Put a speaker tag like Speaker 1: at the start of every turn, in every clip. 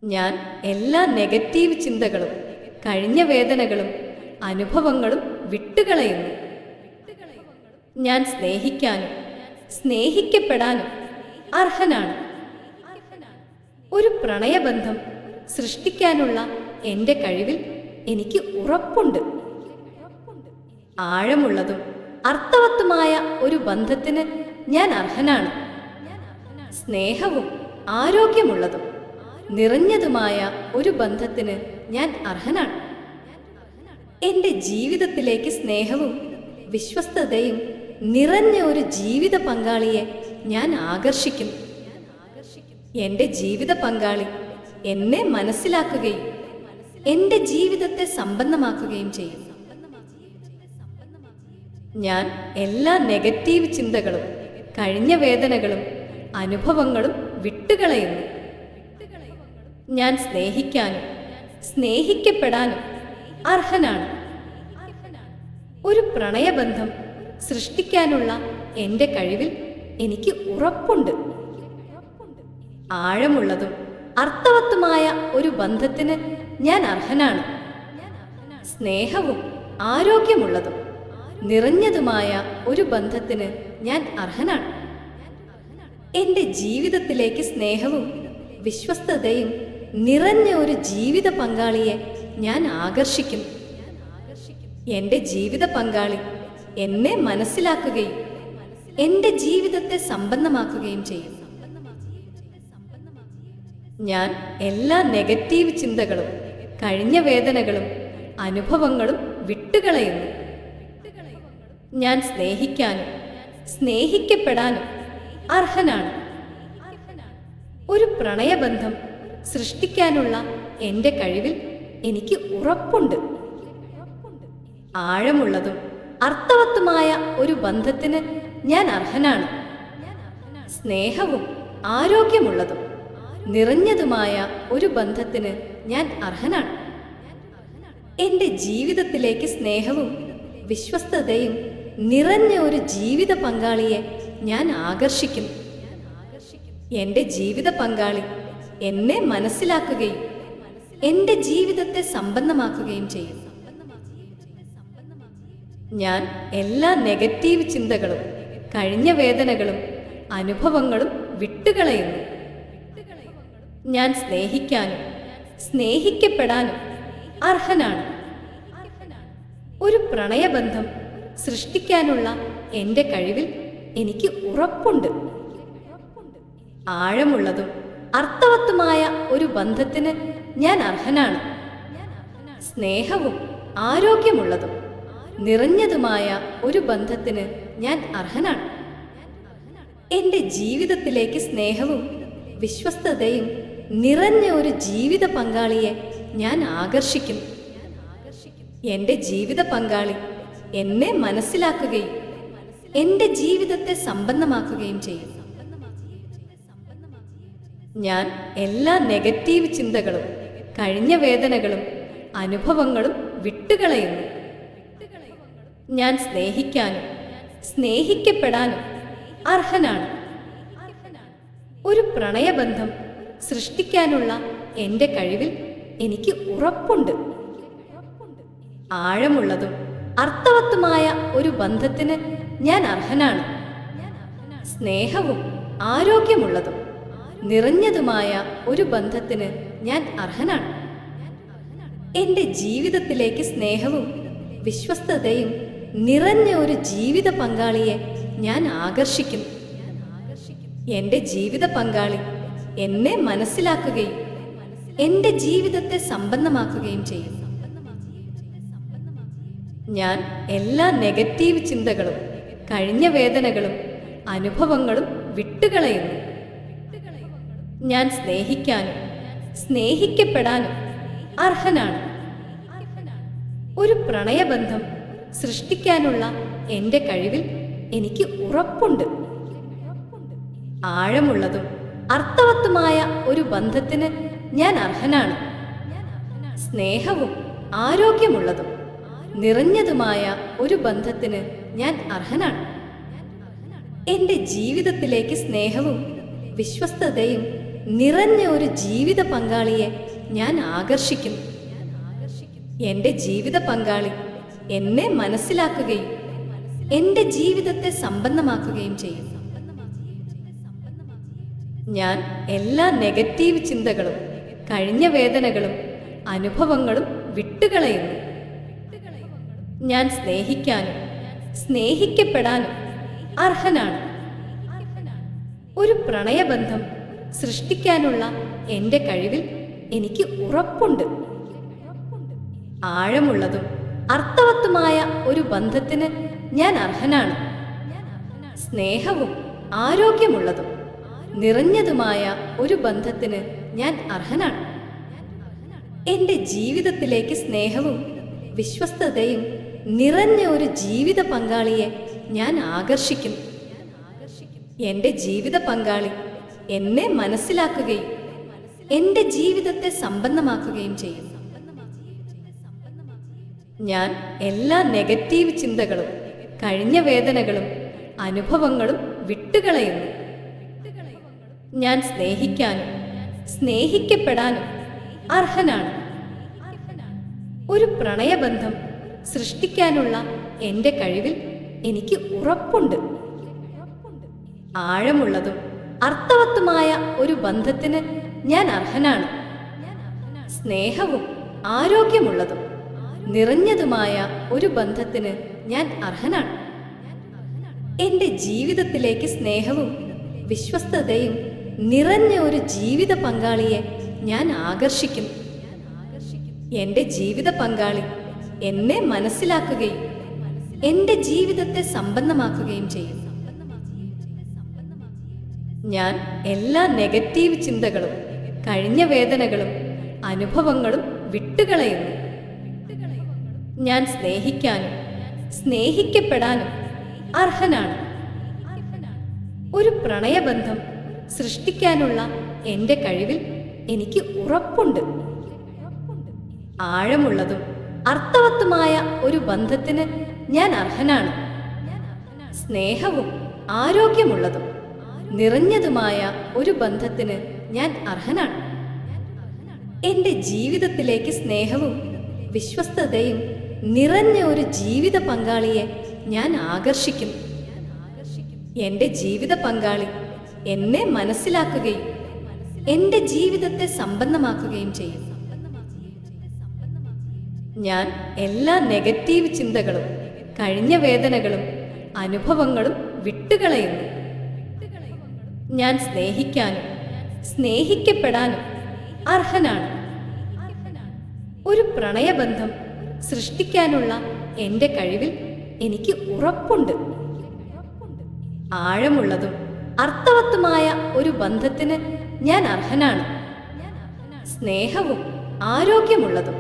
Speaker 1: ഞാൻ എല്ലാ നെഗറ്റീവ് ചിന്തകളും കഴിഞ്ഞ വേദനകളും അനുഭവങ്ങളും വിട്ടുകളയുന്നു. ഞാൻ സ്നേഹിക്കാനും സ്നേഹിക്കപ്പെടാനും അർഹനാണ്. ഒരു പ്രണയബന്ധം സൃഷ്ടിക്കാനുള്ള എൻ്റെ കഴിവിൽ എനിക്ക് ഉറപ്പുണ്ട്. ആഴമുള്ളതും അർത്ഥവത്തുമായ ഒരു ബന്ധത്തിന് ഞാൻ അർഹനാണ്. സ്നേഹവും ആരോഗ്യമുള്ളതും നിറഞ്ഞതുമായ ഒരു ബന്ധത്തിന് ഞാൻ അർഹനാണ്. എൻ്റെ ജീവിതത്തിലേക്ക് സ്നേഹവും വിശ്വസ്തതയും നിറഞ്ഞ ഒരു ജീവിത പങ്കാളിയെ ഞാൻ ആകർഷിക്കുന്നു. എൻ്റെ ജീവിത പങ്കാളി എന്നെ മനസ്സിലാക്കുകയും എൻ്റെ ജീവിതത്തെ സമ്പന്നമാക്കുകയും ചെയ്യും. ഞാൻ എല്ലാ നെഗറ്റീവ് ചിന്തകളും കഴിഞ്ഞ വേദനകളും അനുഭവങ്ങളും വിട്ടുകളയുന്നു. ഞാൻ സ്നേഹിക്കാനും സ്നേഹിക്കപ്പെടാനും അർഹനാണ്. ഒരു പ്രണയബന്ധം സൃഷ്ടിക്കാനുള്ള എൻ്റെ കഴിവിൽ എനിക്ക് ഉറപ്പുണ്ട്. ആഴമുള്ളതും അർത്ഥവത്തുമായ ഒരു ബന്ധത്തിന് ഞാൻ അർഹനാണ്. സ്നേഹവും ആരോഗ്യമുള്ളതും നിറഞ്ഞതുമായ ഒരു ബന്ധത്തിന് ഞാൻ അർഹനാണ്. എൻ്റെ ജീവിതത്തിലേക്ക് സ്നേഹവും വിശ്വസ്തതയും നിറഞ്ഞ ഒരു ജീവിത പങ്കാളിയെ ഞാൻ ആകർഷിക്കുന്നു. എൻ്റെ ജീവിത പങ്കാളി എന്നെ മനസ്സിലാക്കുകയും എൻ്റെ ജീവിതത്തെ സമ്പന്നമാക്കുകയും ചെയ്യും. ഞാൻ എല്ലാ നെഗറ്റീവ് ചിന്തകളും കഴിഞ്ഞ വേദനകളും അനുഭവങ്ങളും വിട്ടുകളയുന്നു. ഞാൻ സ്നേഹിക്കാനും സ്നേഹിക്കപ്പെടാനും അർഹനാണ്. ഒരു പ്രണയബന്ധം സൃഷ്ടിക്കാനുള്ള എൻ്റെ കഴിവിൽ എനിക്ക് ഉറപ്പുണ്ട്. ആഴമുള്ളതും അർത്ഥവത്തുമായ ഒരു ബന്ധത്തിന് ഞാൻ അർഹനാണ്. സ്നേഹവും ആരോഗ്യമുള്ളതും നിറഞ്ഞതുമായ ഒരു ബന്ധത്തിന് ഞാൻ അർഹനാണ്. എൻ്റെ ജീവിതത്തിലേക്ക് സ്നേഹവും വിശ്വസ്തതയും നിറഞ്ഞ ഒരു ജീവിത പങ്കാളിയെ ഞാൻ ആകർഷിക്കുന്നു. എൻ്റെ ജീവിത പങ്കാളി എന്നെ മനസ്സിലാക്കുകയും എൻ്റെ ജീവിതത്തെ സമ്പന്നമാക്കുകയും ചെയ്യും. ഞാൻ എല്ലാ നെഗറ്റീവ് ചിന്തകളും കഴിഞ്ഞ വേദനകളും അനുഭവങ്ങളും വിട്ടുകളയുന്നു. ഞാൻ സ്നേഹിക്കാനും സ്നേഹിക്കപ്പെടാനും അർഹനാണ്. ഒരു പ്രണയബന്ധം സൃഷ്ടിക്കാനുള്ള എൻ്റെ കഴിവിൽ എനിക്ക് ഉറപ്പുണ്ട്. ആഴമുള്ളതും അർത്ഥവത്തുമായ ഒരു ബന്ധത്തിന് ഞാൻ അർഹനാണ്. സ്നേഹവും ആരോഗ്യമുള്ളതും നിറഞ്ഞതുമായ ഒരു ബന്ധത്തിന് ഞാൻ അർഹനാണ്. എൻ്റെ ജീവിതത്തിലേക്ക് സ്നേഹവും വിശ്വസ്തതയും നിറഞ്ഞ ഒരു ജീവിത പങ്കാളിയെ ഞാൻ ആകർഷിക്കുന്നു. എൻ്റെ ജീവിത പങ്കാളി എന്നെ മനസ്സിലാക്കുകയും എൻ്റെ ജീവിതത്തെ സമ്പന്നമാക്കുകയും ചെയ്യും. ഞാൻ എല്ലാ നെഗറ്റീവ് ചിന്തകളും കഴിഞ്ഞ വേദനകളും അനുഭവങ്ങളും വിട്ടുകളയുന്നു. ഞാൻ സ്നേഹിക്കാനും സ്നേഹിക്കപ്പെടാനും അർഹനാണ്. ഒരു പ്രണയബന്ധം സൃഷ്ടിക്കാനുള്ള എൻ്റെ കഴിവിൽ എനിക്ക് ഉറപ്പുണ്ട്. ആഴമുള്ളതും അർത്ഥവത്തുമായ ഒരു ബന്ധത്തിന് ഞാൻ അർഹനാണ്. സ്നേഹവും ആരോഗ്യമുള്ളതും നിറഞ്ഞതുമായ ഒരു ബന്ധത്തിന് ഞാൻ അർഹനാണ്. എൻ്റെ ജീവിതത്തിലേക്ക് സ്നേഹവും വിശ്വസ്തതയും നിറഞ്ഞ ഒരു ജീവിത പങ്കാളിയെ ഞാൻ ആകർഷിക്കുന്നു. എൻ്റെ ജീവിത പങ്കാളി എന്നെ മനസ്സിലാക്കുകയും എൻ്റെ ജീവിതത്തെ സമ്പന്നമാക്കുകയും ചെയ്യും. ഞാൻ എല്ലാ നെഗറ്റീവ് ചിന്തകളും കഴിഞ്ഞ വേദനകളും അനുഭവങ്ങളും വിട്ടുകളയുന്നു. ഞാൻ സ്നേഹിക്കാനും സ്നേഹിക്കപ്പെടാനും അർഹനാണ്. ഒരു പ്രണയബന്ധം സൃഷ്ടിക്കാനുള്ള എൻ്റെ കഴിവിൽ എനിക്ക് ഉറപ്പുണ്ട്. ആഴമുള്ളതും അർത്ഥവത്തുമായ ഒരു ബന്ധത്തിന് ഞാൻ അർഹനാണ്. സ്നേഹവും ആരോഗ്യമുള്ളതും നിറഞ്ഞതുമായ ഒരു ബന്ധത്തിന് ഞാൻ അർഹനാണ്. എൻ്റെ ജീവിതത്തിലേക്ക് സ്നേഹവും വിശ്വസ്തതയും നിറഞ്ഞ ഒരു ജീവിത പങ്കാളിയെ ഞാൻ ആകർഷിക്കുന്നു. എൻ്റെ ജീവിത പങ്കാളി എന്നെ മനസ്സിലാക്കുകയും എൻ്റെ ജീവിതത്തെ സമ്പന്നമാക്കുകയും ചെയ്യും. ഞാൻ എല്ലാ നെഗറ്റീവ് ചിന്തകളും കഴിഞ്ഞ വേദനകളും അനുഭവങ്ങളും വിട്ടുകളയുന്നു. ഞാൻ സ്നേഹിക്കാനും സ്നേഹിക്കപ്പെടാനും അർഹനാണ്. ഒരു പ്രണയബന്ധം സൃഷ്ടിക്കാനുള്ള എൻ്റെ കഴിവിൽ എനിക്ക് ഉറപ്പുണ്ട്. ആഴമുള്ളതും അർത്ഥവത്തുമായ ഒരു ബന്ധത്തിന് ഞാൻ അർഹനാണ്. സ്നേഹവും ആരോഗ്യമുള്ളതും നിറഞ്ഞതുമായ ഒരു ബന്ധത്തിന് ഞാൻ അർഹനാണ്. എൻ്റെ ജീവിതത്തിലേക്ക് സ്നേഹവും വിശ്വസ്തതയും നിറഞ്ഞ ഒരു ജീവിത പങ്കാളിയെ ഞാൻ ആകർഷിക്കുന്നു. എൻ്റെ ജീവിത പങ്കാളി എന്നെ മനസ്സിലാക്കുകയും എൻ്റെ ജീവിതത്തെ സമ്പന്നമാക്കുകയും ചെയ്യും. ഞാൻ എല്ലാ നെഗറ്റീവ് ചിന്തകളും കഴിഞ്ഞ വേദനകളും അനുഭവങ്ങളും വിട്ടുകളയുന്നു. ഞാൻ സ്നേഹിക്കാനും സ്നേഹിക്കപ്പെടാനും അർഹനാണ്. ഒരു പ്രണയബന്ധം സൃഷ്ടിക്കാനുള്ള എൻ്റെ കഴിവിൽ എനിക്ക് ഉറപ്പുണ്ട്. ആഴമുള്ളതും അർത്ഥവത്തുമായ ഒരു ബന്ധത്തിന് ഞാൻ അർഹനാണ്. സ്നേഹവും ആരോഗ്യമുള്ളതും നിറഞ്ഞതുമായ ഒരു ബന്ധത്തിന് ഞാൻ അർഹനാണ്. എൻ്റെ ജീവിതത്തിലേക്ക് സ്നേഹവും വിശ്വസ്തതയും നിറഞ്ഞ ഒരു ജീവിത പങ്കാളിയെ ഞാൻ ആകർഷിക്കുന്നു. എൻ്റെ ജീവിത പങ്കാളി എന്നെ മനസ്സിലാക്കുകയും എൻ്റെ ജീവിതത്തെ സമ്പന്നമാക്കുകയും ചെയ്യും. ഞാൻ എല്ലാ നെഗറ്റീവ് ചിന്തകളും കഴിഞ്ഞ വേദനകളും അനുഭവങ്ങളും വിട്ടുകളയുന്നു. ഞാൻ സ്നേഹിക്കാനും സ്നേഹിക്കപ്പെടാനും അർഹനാണ്. ഒരു പ്രണയബന്ധം സൃഷ്ടിക്കാനുള്ള എൻ്റെ കഴിവിൽ എനിക്ക് ഉറപ്പുണ്ട്. ആഴമുള്ളതും അർത്ഥവത്തുമായ ഒരു ബന്ധത്തിന് ഞാൻ അർഹനാണ്. സ്നേഹവും ആരോഗ്യമുള്ളതും നിറഞ്ഞതുമായ ഒരു ബന്ധത്തിന് ഞാൻ അർഹനാണ്. എൻ്റെ ജീവിതത്തിലേക്ക് സ്നേഹവും വിശ്വസ്തതയും നിറഞ്ഞ ഒരു ജീവിത പങ്കാളിയെ ഞാൻ ആകർഷിക്കുന്നു. എൻ്റെ ജീവിത പങ്കാളി എന്നെ മനസ്സിലാക്കുകയും എൻ്റെ ജീവിതത്തെ സമ്പന്നമാക്കുകയും ചെയ്യും. ഞാൻ എല്ലാ നെഗറ്റീവ് ചിന്തകളും കഴിഞ്ഞ വേദനകളും അനുഭവങ്ങളും വിട്ടുകളയുന്നു. ഞാൻ സ്നേഹിക്കാനും സ്നേഹിക്കപ്പെടാനും അർഹനാണ്. ഒരു പ്രണയബന്ധം സൃഷ്ടിക്കാനുള്ള എൻ്റെ കഴിവിൽ എനിക്ക് ഉറപ്പുണ്ട്. ആഴമുള്ളതും അർത്ഥവത്തുമായ ഒരു ബന്ധത്തിന് ഞാൻ അർഹനാണ്. സ്നേഹവും ആരോഗ്യമുള്ളതും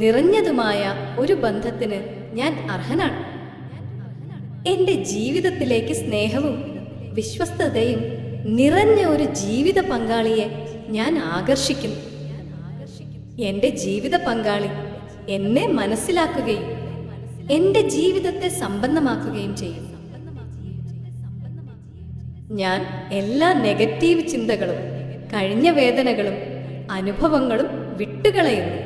Speaker 1: നിറഞ്ഞതുമായ ഒരു ബന്ധത്തിന് ഞാൻ അർഹനാണ്. എൻ്റെ ജീവിതത്തിലേക്ക് സ്നേഹവും വിശ്വസ്തതയും നിറഞ്ഞ ഒരു ജീവിത പങ്കാളിയെ ഞാൻ ആകർഷിക്കുന്നു. എൻ്റെ ജീവിത പങ്കാളി എന്നെ മനസ്സിലാക്കുകയും എൻ്റെ ജീവിതത്തെ സമ്പന്നമാക്കുകയും ചെയ്യും. ഞാൻ എല്ലാ നെഗറ്റീവ് ചിന്തകളും കഴിഞ്ഞ വേദനകളും അനുഭവങ്ങളും വിട്ടുകളയുന്നു.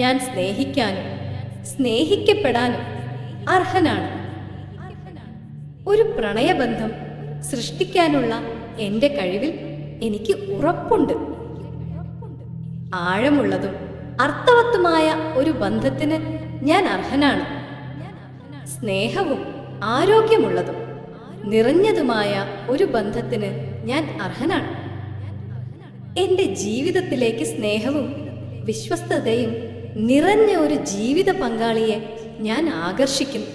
Speaker 1: ഞാൻ സ്നേഹിക്കാനും സ്നേഹിക്കപ്പെടാനും അർഹനാണ്. ഒരു പ്രണയബന്ധം സൃഷ്ടിക്കാനുള്ള എൻ്റെ കഴിവിൽ എനിക്ക് ഉറപ്പുണ്ട്. ആഴമുള്ളതും അർത്ഥവത്തുമായ ഒരു ബന്ധത്തിന് ഞാൻ അർഹനാണ്. സ്നേഹവും ആരോഗ്യമുള്ളതും നിറഞ്ഞതുമായ ഒരു ബന്ധത്തിന് ഞാൻ അർഹനാണ്. എൻ്റെ ജീവിതത്തിലേക്ക് സ്നേഹവും വിശ്വസ്തതയും നിറഞ്ഞ ഒരു ജീവിത പങ്കാളിയെ ഞാൻ ആകർഷിക്കുന്നു.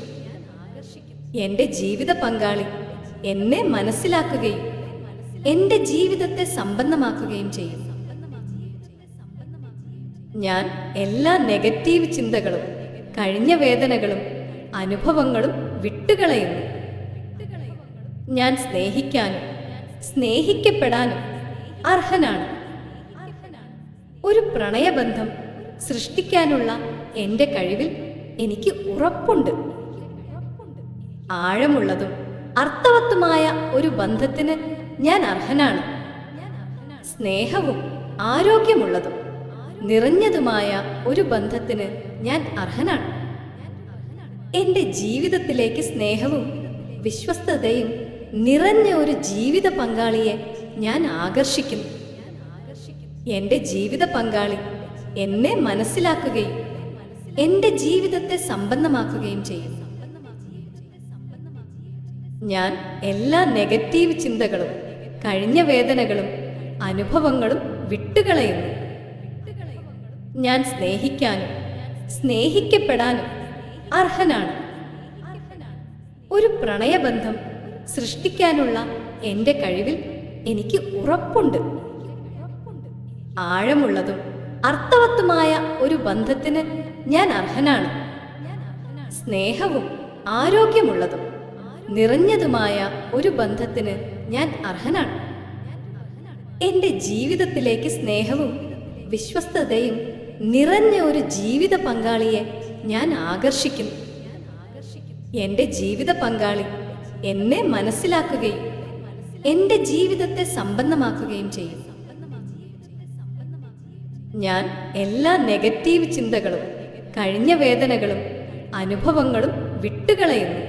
Speaker 1: എൻ്റെ ജീവിത പങ്കാളി എന്നെ മനസ്സിലാക്കുകയും എൻ്റെ ജീവിതത്തെ സമ്പന്നമാക്കുകയും ചെയ്യും. ഞാൻ എല്ലാ നെഗറ്റീവ് ചിന്തകളും കഴിഞ്ഞ വേദനകളും അനുഭവങ്ങളും വിട്ടുകളയുന്നു. ഞാൻ സ്നേഹിക്കാനും സ്നേഹിക്കപ്പെടാനും അർഹനാണ്. ഒരു പ്രണയബന്ധം സൃഷ്ടിക്കാനുള്ള എൻ്റെ കഴിവിൽ എനിക്ക് ഉറപ്പുണ്ട്. ആഴമുള്ളതും അർത്ഥവത്തുമായ ഒരു ബന്ധത്തിന് ഞാൻ അർഹനാണ്. സ്നേഹവും ആരോഗ്യമുള്ളതും നിറഞ്ഞതുമായ ഒരു ബന്ധത്തിന് ഞാൻ അർഹനാണ്. എൻ്റെ ജീവിതത്തിലേക്ക് സ്നേഹവും വിശ്വസ്തതയും നിറഞ്ഞ ഒരു ജീവിത പങ്കാളിയെ ഞാൻ ആകർഷിക്കുന്നു. എൻ്റെ ജീവിത പങ്കാളി എന്നെ മനസ്സിലാക്കുകയും എൻ്റെ ജീവിതത്തെ സമ്പന്നമാക്കുകയും ചെയ്യും. ഞാൻ എല്ലാ നെഗറ്റീവ് ചിന്തകളും കഴിഞ്ഞ വേദനകളും അനുഭവങ്ങളും വിട്ടുകളയുന്നു. ഞാൻ സ്നേഹിക്കാനും സ്നേഹിക്കപ്പെടാനും അർഹനാണ്. ഒരു പ്രണയബന്ധം സൃഷ്ടിക്കാനുള്ള എൻ്റെ കഴിവിൽ എനിക്ക് ഉറപ്പുണ്ട്. ആഴമുള്ളതും അർത്ഥവത്തുമായ ഒരു ബന്ധത്തിന് ഞാൻ അർഹനാണ്. സ്നേഹവും ആരോഗ്യമുള്ളതും നിറഞ്ഞതുമായ ഒരു ബന്ധത്തിന് ഞാൻ അർഹനാണ്. എൻ്റെ ജീവിതത്തിലേക്ക് സ്നേഹവും വിശ്വസ്തതയും നിറഞ്ഞ ഒരു ജീവിത പങ്കാളിയെ ഞാൻ ആകർഷിക്കുന്നു. എൻ്റെ ജീവിത പങ്കാളി എന്നെ മനസ്സിലാക്കുകയും എൻ്റെ ജീവിതത്തെ സമ്പന്നമാക്കുകയും ചെയ്യും. ഞാൻ എല്ലാ നെഗറ്റീവ് ചിന്തകളും കഴിഞ്ഞ വേദനകളും അനുഭവങ്ങളും വിട്ടുകളയുന്നു.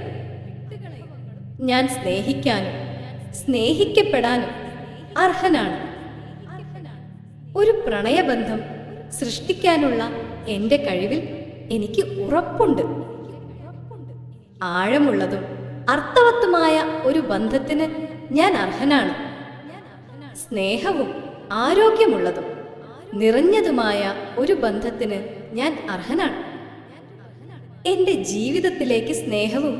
Speaker 1: ഞാൻ സ്നേഹിക്കാനും സ്നേഹിക്കപ്പെടാനും അർഹനാണ്. ഒരു പ്രണയബന്ധം സൃഷ്ടിക്കാനുള്ള എൻ്റെ കഴിവിൽ എനിക്ക് ഉറപ്പുണ്ട്. ആഴമുള്ളതും അർത്ഥവത്തുമായ ഒരു ബന്ധത്തിന് ഞാൻ അർഹനാണ്. സ്നേഹവും ആരോഗ്യമുള്ളതും നിറഞ്ഞതുമായ ഒരു ബന്ധത്തിന് ഞാൻ അർഹനാണ്. എൻ്റെ ജീവിതത്തിലേക്ക് സ്നേഹവും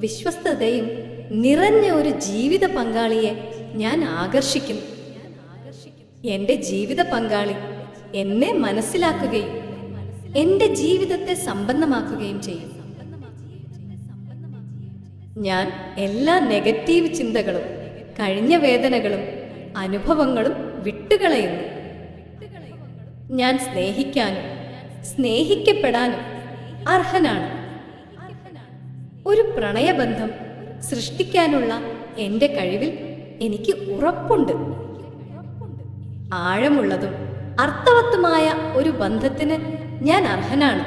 Speaker 1: വിശ്വസ്തതയും നിറഞ്ഞ ഒരു ജീവിത പങ്കാളിയെ ഞാൻ ആകർഷിക്കുന്നു. എൻ്റെ ജീവിത പങ്കാളി എന്നെ മനസ്സിലാക്കുകയും എൻ്റെ ജീവിതത്തെ സമ്പന്നമാക്കുകയും ചെയ്യും. ഞാൻ എല്ലാ നെഗറ്റീവ് ചിന്തകളും കഴിഞ്ഞ വേദനകളും അനുഭവങ്ങളും വിട്ടുകളയുന്നു. ഞാൻ സ്നേഹിക്കാനും സ്നേഹിക്കപ്പെടാനും അർഹനാണ്. ഒരു പ്രണയബന്ധം സൃഷ്ടിക്കാനുള്ള എൻ്റെ കഴിവിൽ എനിക്ക് ഉറപ്പുണ്ട്. ആഴമുള്ളതും അർത്ഥവത്തുമായ ഒരു ബന്ധത്തിന് ഞാൻ അർഹനാണ്.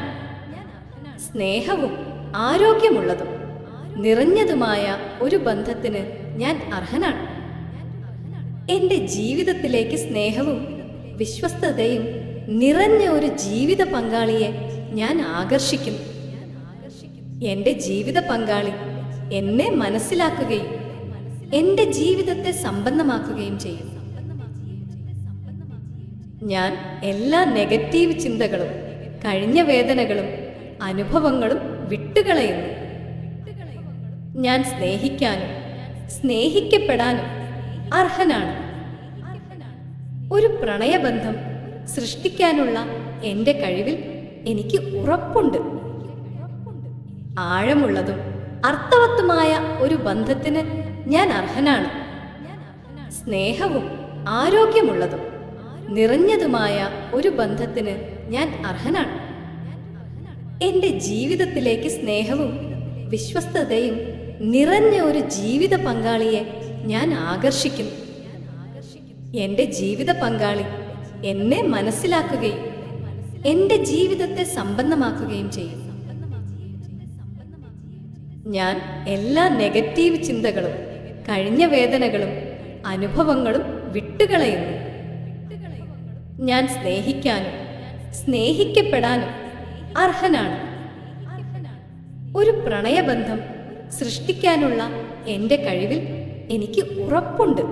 Speaker 1: സ്നേഹവും ആരോഗ്യമുള്ളതും നിറഞ്ഞതുമായ ഒരു ബന്ധത്തിന് ഞാൻ അർഹനാണ്. എൻ്റെ ജീവിതത്തിലേക്ക് സ്നേഹവും വിശ്വസ്തതയും നിറഞ്ഞ ഒരു ജീവിത പങ്കാളിയെ ഞാൻ ആകർഷിക്കുന്നു. എൻ്റെ ജീവിത പങ്കാളി എന്നെ മനസ്സിലാക്കുകയും എൻ്റെ ജീവിതത്തെ സമ്പന്നമാക്കുകയും ചെയ്യും. ഞാൻ എല്ലാ നെഗറ്റീവ് ചിന്തകളും കഴിഞ്ഞ വേദനകളും അനുഭവങ്ങളും വിട്ടുകളയുന്നു. ഞാൻ സ്നേഹിക്കാനും സ്നേഹിക്കപ്പെടാനും അർഹനാണ്. ഒരു പ്രണയബന്ധം സൃഷ്ടിക്കാനുള്ള എൻ്റെ കഴിവിൽ എനിക്ക് ഉറപ്പുണ്ട്. ആഴമുള്ളതും അർത്ഥവത്തുമായ ഒരു ബന്ധത്തിന് ഞാൻ അർഹനാണ്. സ്നേഹവും ആരോഗ്യമുള്ളതും നിറഞ്ഞതുമായ ഒരു ബന്ധത്തിന് ഞാൻ അർഹനാണ്. എൻ്റെ ജീവിതത്തിലേക്ക് സ്നേഹവും വിശ്വസ്തതയും നിറഞ്ഞ ഒരു ജീവിത പങ്കാളിയെ ഞാൻ ആകർഷിക്കുന്നു. എൻ്റെ ജീവിത പങ്കാളി എന്നെ മനസ്സിലാക്കുകയും എൻ്റെ ജീവിതത്തെ സമ്പന്നമാക്കുകയും ചെയ്യും. ഞാൻ എല്ലാ നെഗറ്റീവ് ചിന്തകളും കഴിഞ്ഞ വേദനകളും അനുഭവങ്ങളും വിട്ടുകളയുന്നു. ഞാൻ സ്നേഹിക്കാനും സ്നേഹിക്കപ്പെടാനും അർഹനാണ്. ഒരു പ്രണയബന്ധം സൃഷ്ടിക്കാനുള്ള എൻ്റെ കഴിവിൽ എനിക്ക് ഉറപ്പുണ്ട്.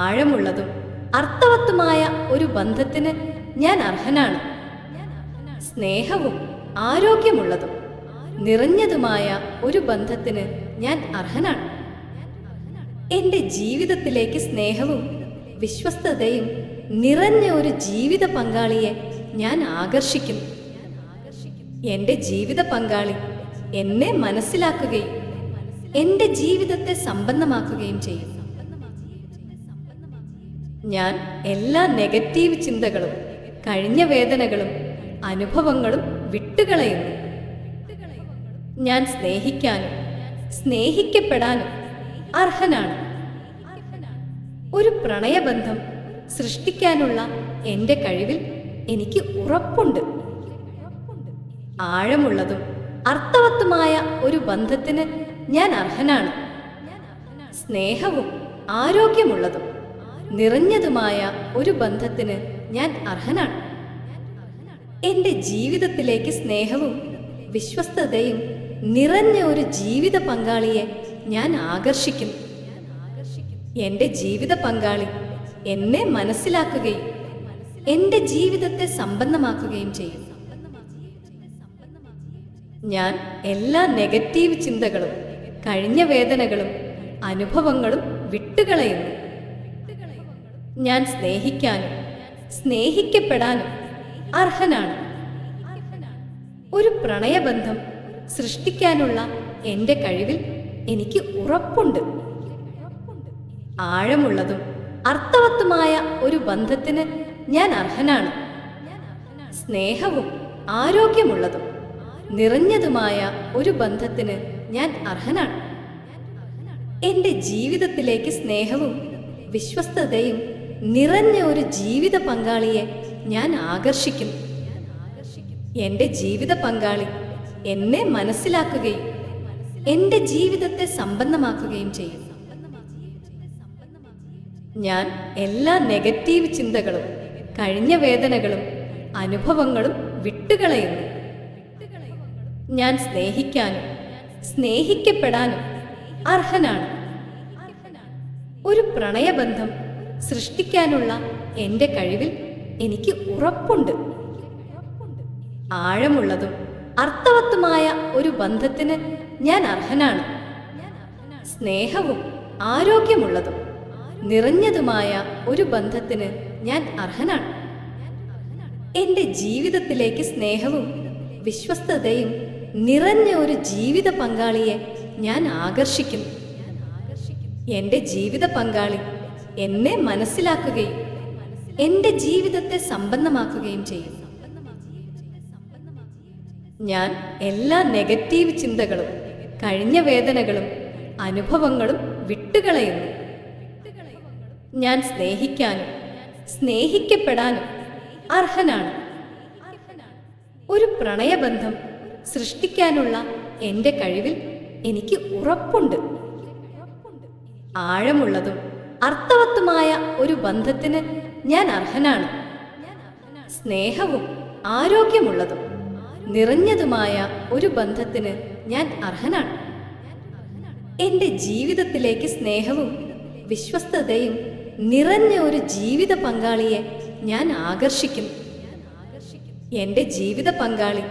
Speaker 1: ആഴമുള്ളതും അർത്ഥവത്തുമായ ഒരു ബന്ധത്തിന് ഞാൻ അർഹനാണ്. സ്നേഹവും ആരോഗ്യമുള്ളതും നിറഞ്ഞതുമായ ഒരു ബന്ധത്തിന് ഞാൻ അർഹനാണ്. എൻ്റെ ജീവിതത്തിലേക്ക് സ്നേഹവും വിശ്വസ്തതയും നിറഞ്ഞ ഒരു ജീവിത പങ്കാളിയെ ഞാൻ ആകർഷിക്കുന്നു. എൻ്റെ ജീവിത പങ്കാളി എന്നെ മനസ്സിലാക്കുകയും എൻ്റെ ജീവിതത്തെ സമ്പന്നമാക്കുകയും ചെയ്യും. ഞാൻ എല്ലാ നെഗറ്റീവ് ചിന്തകളും കഴിഞ്ഞ വേദനകളും അനുഭവങ്ങളും വിട്ടുകളയുന്നു. ഞാൻ സ്നേഹിക്കാനും സ്നേഹിക്കപ്പെടാനും അർഹനാണ്. ഒരു പ്രണയബന്ധം സൃഷ്ടിക്കാനുള്ള എൻ്റെ കഴിവിൽ എനിക്ക് ഉറപ്പുണ്ട്. ആഴമുള്ളതും അർത്ഥവത്തുമായ ഒരു ബന്ധത്തിന് ഞാൻ അർഹനാണ്. സ്നേഹവും ആരോഗ്യമുള്ളതും നിറഞ്ഞതുമായ ഒരു ബന്ധത്തിന് ഞാൻ അർഹനാണ്. എൻ്റെ ജീവിതത്തിലേക്ക് സ്നേഹവും വിശ്വസ്തതയും നിറഞ്ഞ ഒരു ജീവിത പങ്കാളിയെ ഞാൻ ആകർഷിക്കുന്നു. എൻ്റെ ജീവിത പങ്കാളി എന്നെ മനസ്സിലാക്കുകയും എൻ്റെ ജീവിതത്തെ സമ്പന്നമാക്കുകയും ചെയ്യും. ഞാൻ എല്ലാ നെഗറ്റീവ് ചിന്തകളും കഴിഞ്ഞ വേദനകളും അനുഭവങ്ങളും വിട്ടുകളയുന്നു. ഞാൻ സ്നേഹിക്കാനും സ്നേഹിക്കപ്പെടാനും അർഹനാണ്. ഒരു പ്രണയബന്ധം സൃഷ്ടിക്കാനുള്ള എൻ്റെ കഴിവിൽ എനിക്ക് ഉറപ്പുണ്ട്. ആഴമുള്ളതും അർത്ഥവത്തുമായ ഒരു ബന്ധത്തിന് ഞാൻ അർഹനാണ്. സ്നേഹവും ആരോഗ്യമുള്ളതും നിറഞ്ഞതുമായ ഒരു ബന്ധത്തിന് ഞാൻ അർഹനാണ്. എൻ്റെ ജീവിതത്തിലേക്ക് സ്നേഹവും വിശ്വസ്തതയും നിറഞ്ഞ ഒരു ജീവിത പങ്കാളിയെ ഞാൻ ആകർഷിക്കുന്നു. എൻ്റെ ജീവിത പങ്കാളി എന്നെ മനസ്സിലാക്കുകയും എൻ്റെ ജീവിതത്തെ സമ്പന്നമാക്കുകയും ചെയ്യും. ഞാൻ എല്ലാ നെഗറ്റീവ് ചിന്തകളും കഴിഞ്ഞ വേദനകളും അനുഭവങ്ങളും വിട്ടുകളയുന്നു. ഞാൻ സ്നേഹിക്കാനും സ്നേഹിക്കപ്പെടാനും അർഹനാണ്. ഒരു പ്രണയബന്ധം സൃഷ്ടിക്കാനുള്ള എൻ്റെ കഴിവിൽ എനിക്ക് ഉറപ്പുണ്ട്. ആഴമുള്ളതും അർത്ഥവത്തുമായ ഒരു ബന്ധത്തിന് ഞാൻ അർഹനാണ്. സ്നേഹവും ആരോഗ്യമുള്ളതും നിറഞ്ഞതുമായ ഒരു ബന്ധത്തിന് ഞാൻ അർഹനാണ്. എൻ്റെ ജീവിതത്തിലേക്ക് സ്നേഹവും വിശ്വസ്തതയും നിറഞ്ഞ ഒരു ജീവിത പങ്കാളിയെ ഞാൻ ആകർഷിക്കുന്നു. എൻ്റെ ജീവിത പങ്കാളി എന്നെ മനസ്സിലാക്കുകയും എൻ്റെ ജീവിതത്തെ സമ്പന്നമാക്കുകയും ചെയ്യും. ഞാൻ എല്ലാ നെഗറ്റീവ് ചിന്തകളും കഴിഞ്ഞ വേദനകളും അനുഭവങ്ങളും വിട്ടുകളയുന്നു. ഞാൻ സ്നേഹിക്കാനും സ്നേഹിക്കപ്പെടാനും അർഹനാണ്. ഒരു പ്രണയബന്ധം സൃഷ്ടിക്കാനുള്ള എൻ്റെ കഴിവിൽ എനിക്ക് ഉറപ്പുണ്ട്. ആഴമുള്ളതും അർത്ഥവത്തുമായ ഒരു ബന്ധത്തിന് ഞാൻ അർഹനാണ്. സ്നേഹവും ആരോഗ്യമുള്ളതും നിറഞ്ഞതുമായ ഒരു ബന്ധത്തിന് ഞാൻ അർഹനാണ്. എൻ്റെ ജീവിതത്തിലേക്ക് സ്നേഹവും വിശ്വസ്തതയും നിറഞ്ഞ ഒരു ജീവിത പങ്കാളിയെ ഞാൻ ആകർഷിക്കുന്നു. എൻ്റെ ജീവിത പങ്കാളി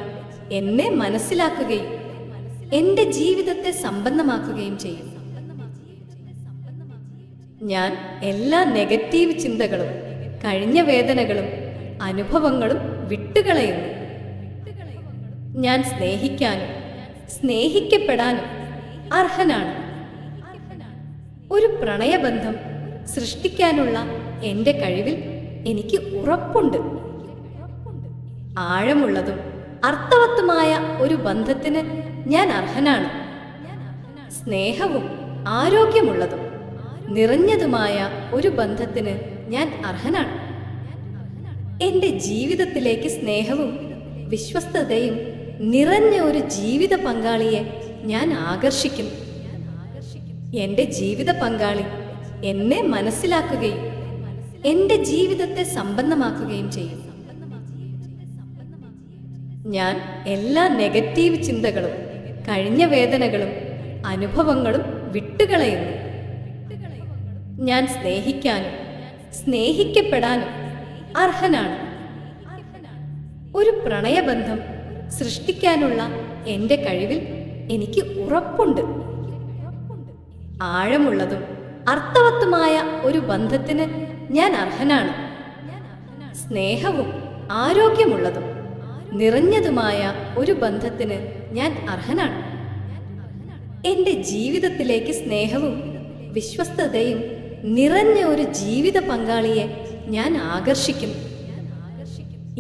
Speaker 1: എന്നെ മനസ്സിലാക്കുകയും എൻ്റെ ജീവിതത്തെ സമ്പന്നമാക്കുകയും ചെയ്യും. ഞാൻ എല്ലാ നെഗറ്റീവ് ചിന്തകളും കഴിഞ്ഞ വേദനകളും അനുഭവങ്ങളും വിട്ടുകളയുന്നു. ഞാൻ സ്നേഹിക്കാനും സ്നേഹിക്കപ്പെടാനും അർഹനാണ്. ഒരു പ്രണയബന്ധം സൃഷ്ടിക്കാനുള്ള എൻ്റെ കഴിവിൽ എനിക്ക് ഉറപ്പുണ്ട്. ആഴമുള്ളതും അർത്ഥവത്തുമായ ഒരു ബന്ധത്തിന് ഞാൻ അർഹനാണ്. സ്നേഹവും ആരോഗ്യമുള്ളതും നിറഞ്ഞതുമായ ഒരു ബന്ധത്തിന് ഞാൻ അർഹനാണ്. എൻ്റെ ജീവിതത്തിലേക്ക് സ്നേഹവും വിശ്വസ്തതയും നിറഞ്ഞ ഒരു ജീവിത പങ്കാളിയെ ഞാൻ ആകർഷിക്കുന്നു. എൻ്റെ ജീവിത പങ്കാളി എന്നെ മനസ്സിലാക്കുകയും എൻ്റെ ജീവിതത്തെ സമ്പന്നമാക്കുകയും ചെയ്യും. ഞാൻ എല്ലാ നെഗറ്റീവ് ചിന്തകളും കഴിഞ്ഞ വേദനകളും അനുഭവങ്ങളും വിട്ടുകളയുന്നു. ഞാൻ സ്നേഹിക്കാനും സ്നേഹിക്കപ്പെടാനും അർഹനാണ്. ഒരു പ്രണയബന്ധം സൃഷ്ടിക്കാനുള്ള എൻ്റെ കഴിവിൽ എനിക്ക് ഉറപ്പുണ്ട്. ആഴമുള്ളതും അർത്ഥവത്തുമായ ഒരു ബന്ധത്തിന് ഞാൻ അർഹനാണ്. സ്നേഹവും ആരോഗ്യമുള്ളതും നിറഞ്ഞതുമായ ഒരു ബന്ധത്തിന് ഞാൻ അർഹനാണ്. എൻ്റെ ജീവിതത്തിലേക്ക് സ്നേഹവും വിശ്വസ്തതയും നിറഞ്ഞ ഒരു ജീവിത പങ്കാളിയെ ഞാൻ ആകർഷിക്കുന്നു.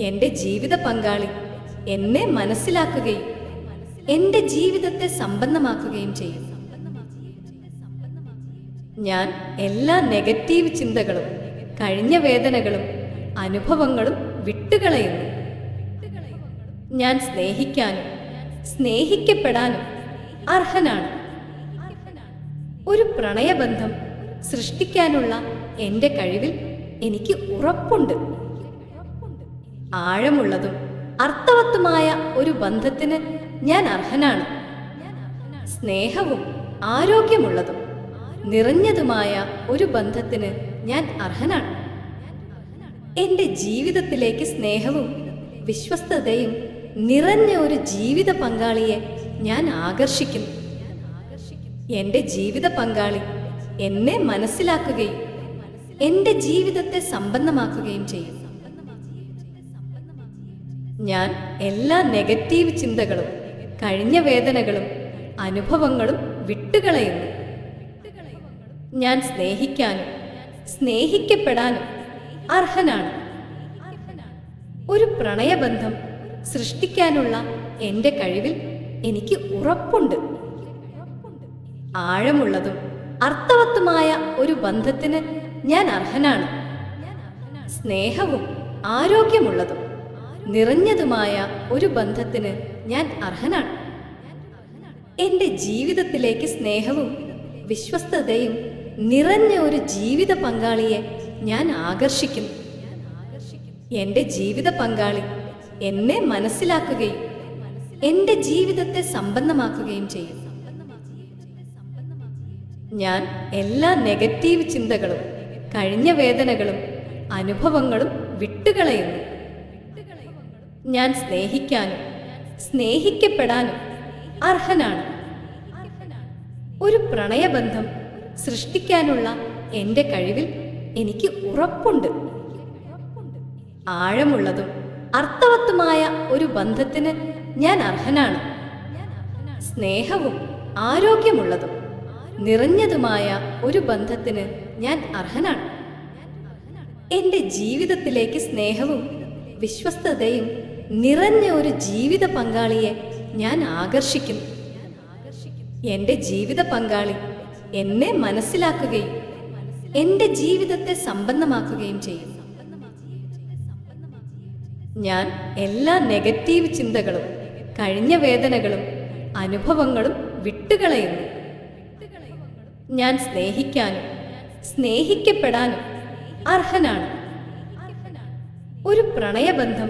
Speaker 1: എൻ്റെ ജീവിത പങ്കാളി എന്നെ മനസ്സിലാക്കുകയും എൻ്റെ ജീവിതത്തെ സമ്പന്നമാക്കുകയും ചെയ്യും. ഞാൻ എല്ലാ നെഗറ്റീവ് ചിന്തകളും കഴിഞ്ഞ വേദനകളും അനുഭവങ്ങളും വിട്ടുകളയുന്നു. ഞാൻ സ്നേഹിക്കാനും സ്നേഹിക്കപ്പെടാനും അർഹനാണ്. ഒരു പ്രണയബന്ധം സൃഷ്ടിക്കാനുള്ള എൻ്റെ കഴിവിൽ എനിക്ക് ഉറപ്പുണ്ട്. ആഴമുള്ളതും അർത്ഥവത്തുമായ ഒരു ബന്ധത്തിന് ഞാൻ അർഹനാണ്. സ്നേഹവും ആരോഗ്യമുള്ളതും നിറഞ്ഞതുമായ ഒരു ബന്ധത്തിന് ഞാൻ അർഹനാണ്. എൻ്റെ ജീവിതത്തിലേക്ക് സ്നേഹവും വിശ്വസ്തതയും നിറഞ്ഞ ഒരു ജീവിത പങ്കാളിയെ ഞാൻ ആകർഷിക്കുന്നു. എൻ്റെ ജീവിത പങ്കാളി എന്നെ മനസ്സിലാക്കുകയും എൻ്റെ ജീവിതത്തെ സമ്പന്നമാക്കുകയും ചെയ്യും. ഞാൻ എല്ലാ നെഗറ്റീവ് ചിന്തകളും കഴിഞ്ഞ വേദനകളും അനുഭവങ്ങളും വിട്ടുകളയുന്നു. ഞാൻ സ്നേഹിക്കാനും സ്നേഹിക്കപ്പെടാനും അർഹനാണ്. ഒരു പ്രണയബന്ധം സൃഷ്ടിക്കാനുള്ള എൻ്റെ കഴിവിൽ എനിക്ക് ഉറപ്പുണ്ട്. ആഴമുള്ളതും അർത്ഥവത്തുമായ ഒരു ബന്ധത്തിന് ഞാൻ അർഹനാണ്. സ്നേഹവും ആരോഗ്യമുള്ളതും നിറഞ്ഞതുമായ ഒരു ബന്ധത്തിന് ഞാൻ അർഹനാണ്. എൻ്റെ ജീവിതത്തിലേക്ക് സ്നേഹവും വിശ്വസ്തതയും നിറഞ്ഞ ഒരു ജീവിത പങ്കാളിയെ ഞാൻ ആകർഷിക്കുന്നു. എൻ്റെ ജീവിത പങ്കാളി എന്നെ മനസ്സിലാക്കുകയും എൻ്റെ ജീവിതത്തെ സമ്പന്നമാക്കുകയും ചെയ്യും. ഞാൻ എല്ലാ നെഗറ്റീവ് ചിന്തകളും കഴിഞ്ഞ വേദനകളും അനുഭവങ്ങളും വിട്ടുകളയുന്നു. ഞാൻ സ്നേഹിക്കാനും സ്നേഹിക്കപ്പെടാനും അർഹനാണ്. ഒരു പ്രണയബന്ധം സൃഷ്ടിക്കാനുള്ള എൻ്റെ കഴിവിൽ എനിക്ക് ഉറപ്പുണ്ട്. ആഴമുള്ളതും അർത്ഥവത്തുമായ ഒരു ബന്ധത്തിന് ഞാൻ അർഹനാണ്. സ്നേഹവും ആരോഗ്യമുള്ളതും നിറഞ്ഞതുമായ ഒരു ബന്ധത്തിന് ഞാൻ അർഹനാണ്. എൻ്റെ ജീവിതത്തിലേക്ക് സ്നേഹവും വിശ്വസ്തതയും നിറഞ്ഞ ഒരു ജീവിത പങ്കാളിയെ ഞാൻ ആകർഷിക്കുന്നു. എൻ്റെ ജീവിത പങ്കാളി എന്നെ മനസ്സിലാക്കുകയും എൻ്റെ ജീവിതത്തെ സമ്പന്നമാക്കുകയും ചെയ്യും. ഞാൻ എല്ലാ നെഗറ്റീവ് ചിന്തകളും കഴിഞ്ഞ വേദനകളും അനുഭവങ്ങളും വിട്ടുകളയുന്നു. ഞാൻ സ്നേഹിക്കാനും സ്നേഹിക്കപ്പെടാനും അർഹനാണ്. ഒരു പ്രണയബന്ധം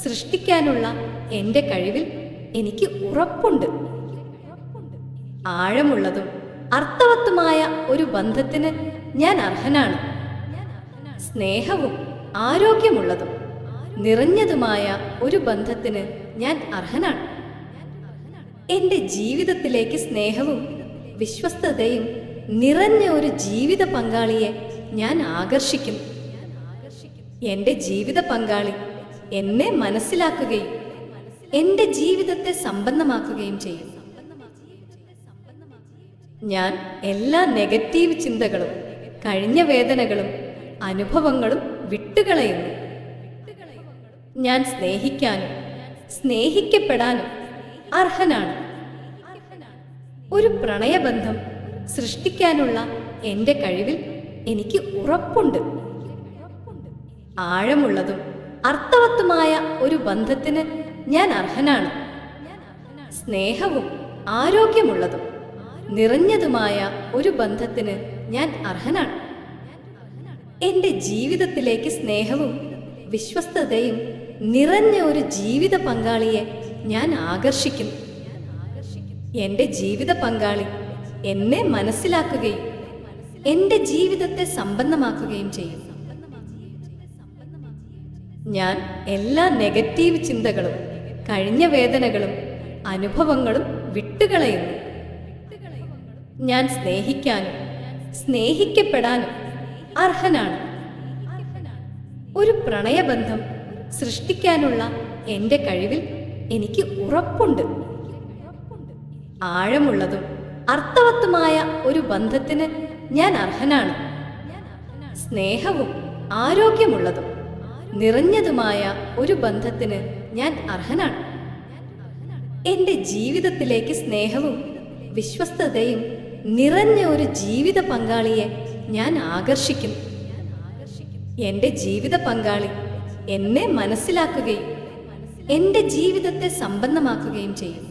Speaker 1: സൃഷ്ടിക്കാനുള്ള എൻ്റെ കഴിവിൽ എനിക്ക് ഉറപ്പുണ്ട്. ആഴമുള്ളതും അർത്ഥവത്തുമായ ഒരു ബന്ധത്തിന് ഞാൻ അർഹനാണ്. സ്നേഹവും ആരോഗ്യമുള്ളതും നിറഞ്ഞതുമായ ഒരു ബന്ധത്തിന് ഞാൻ അർഹനാണ്. എൻ്റെ ജീവിതത്തിലേക്ക് സ്നേഹവും വിശ്വസ്തതയും നിറഞ്ഞ ഒരു ജീവിത പങ്കാളിയെ ഞാൻ ആകർഷിക്കുന്നു. എൻ്റെ ജീവിത പങ്കാളി എന്നെ മനസ്സിലാക്കുകയും എൻ്റെ ജീവിതത്തെ സമ്പന്നമാക്കുകയും ചെയ്യും. ഞാൻ എല്ലാ നെഗറ്റീവ് ചിന്തകളും കഴിഞ്ഞ വേദനകളും അനുഭവങ്ങളും വിട്ടുകളയുന്നു. ഞാൻ സ്നേഹിക്കാനും സ്നേഹിക്കപ്പെടാനും അർഹനാണ്. ഒരു പ്രണയബന്ധം സൃഷ്ടിക്കാനുള്ള എൻ്റെ കഴിവിൽ എനിക്ക് ഉറപ്പുണ്ട്. ആഴമുള്ളതും അർത്ഥവത്തുമായ ഒരു ബന്ധത്തിന് ഞാൻ അർഹനാണ്. സ്നേഹവും ആരോഗ്യമുള്ളതും നിറഞ്ഞതുമായ ഒരു ബന്ധത്തിന് ഞാൻ അർഹനാണ്. എൻ്റെ ജീവിതത്തിലേക്ക് സ്നേഹവും വിശ്വസ്തതയും നിറഞ്ഞ ഒരു ജീവിത പങ്കാളിയെ ഞാൻ ആകർഷിക്കുന്നു. എൻ്റെ ജീവിത പങ്കാളി എന്നെ മനസ്സിലാക്കുകയും എൻ്റെ ജീവിതത്തെ സമ്പന്നമാക്കുകയും ചെയ്യും. ഞാൻ എല്ലാ നെഗറ്റീവ് ചിന്തകളും കഴിഞ്ഞ വേദനകളും അനുഭവങ്ങളും വിട്ടുകളയുന്നു. ഞാൻ സ്നേഹിക്കാനും സ്നേഹിക്കപ്പെടാനും അർഹനാണ്. ഒരു പ്രണയബന്ധം സൃഷ്ടിക്കാനുള്ള എൻ്റെ കഴിവിൽ എനിക്ക് ഉറപ്പുണ്ട്. ആഴമുള്ളതും അർത്ഥവത്തുമായ ഒരു ബന്ധത്തിന് ഞാൻ അർഹനാണ്. സ്നേഹവും ആരോഗ്യമുള്ളതും നിറഞ്ഞതുമായ ഒരു ബന്ധത്തിന് ഞാൻ അർഹനാണ്. എൻ്റെ ജീവിതത്തിലേക്ക് സ്നേഹവും വിശ്വസ്തതയും നിറഞ്ഞ ഒരു ജീവിത പങ്കാളിയെ ഞാൻ ആകർഷിക്കും. എൻ്റെ ജീവിത പങ്കാളി എന്നെ മനസ്സിലാക്കുകയും എൻ്റെ ജീവിതത്തെ സമ്പന്നമാക്കുകയും ചെയ്യും.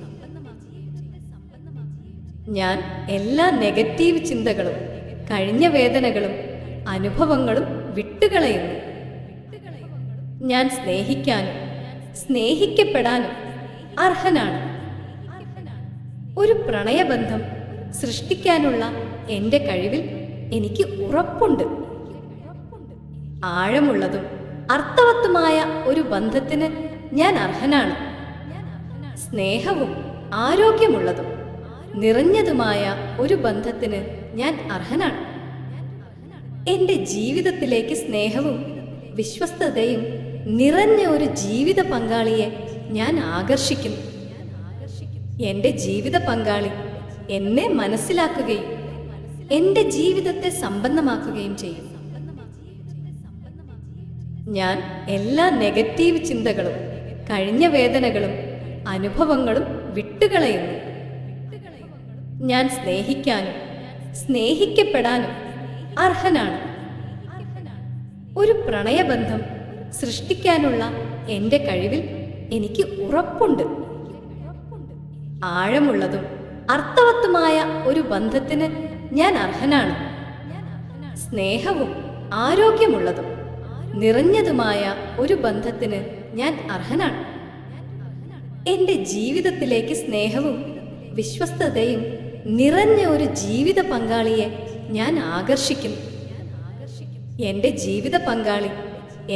Speaker 1: ഞാൻ എല്ലാ നെഗറ്റീവ് ചിന്തകളും കഴിഞ്ഞ വേദനകളും അനുഭവങ്ങളും വിട്ടുകളയുന്നു. ഞാൻ സ്നേഹിക്കാനും സ്നേഹിക്കപ്പെടാനും അർഹനാണ്. ഒരു പ്രണയബന്ധം സൃഷ്ടിക്കാനുള്ള എൻ്റെ കഴിവിൽ എനിക്ക് ഉറപ്പുണ്ട്. ആഴമുള്ളതും അർത്ഥവത്തുമായ ഒരു ബന്ധത്തിന് ഞാൻ അർഹനാണ്. സ്നേഹവും ആരോഗ്യമുള്ളതും നിറഞ്ഞതുമായ ഒരു ബന്ധത്തിന് ഞാൻ അർഹനാണ്. എൻ്റെ ജീവിതത്തിലേക്ക് സ്നേഹവും വിശ്വസ്തതയും നിറഞ്ഞ ഒരു ജീവിത പങ്കാളിയെ ഞാൻ ആകർഷിക്കുന്നു. എൻ്റെ ജീവിത പങ്കാളി എന്നെ മനസ്സിലാക്കുകയും എൻ്റെ ജീവിതത്തെ സമ്പന്നമാക്കുകയും ചെയ്യും. ഞാൻ എല്ലാ നെഗറ്റീവ് ചിന്തകളും കഴിഞ്ഞ വേദനകളും അനുഭവങ്ങളും വിട്ടുകളയുന്നു. ഞാൻ സ്നേഹിക്കാനും സ്നേഹിക്കപ്പെടാനും അർഹനാണ്. ഒരു പ്രണയബന്ധം സൃഷ്ടിക്കാനുള്ള എൻ്റെ കഴിവിൽ എനിക്ക് ഉറപ്പുണ്ട്. ആഴമുള്ളതും അർത്ഥവത്തുമായ ഒരു ബന്ധത്തിന് ഞാൻ അർഹനാണ്. സ്നേഹവും ആരോഗ്യമുള്ളതും നിറഞ്ഞതുമായ ഒരു ബന്ധത്തിന് ഞാൻ അർഹനാണ്. എൻ്റെ ജീവിതത്തിലേക്ക് സ്നേഹവും വിശ്വസ്തതയും നിറഞ്ഞ ഒരു ജീവിത പങ്കാളിയെ ഞാൻ ആകർഷിക്കുന്നു. എൻ്റെ ജീവിത പങ്കാളി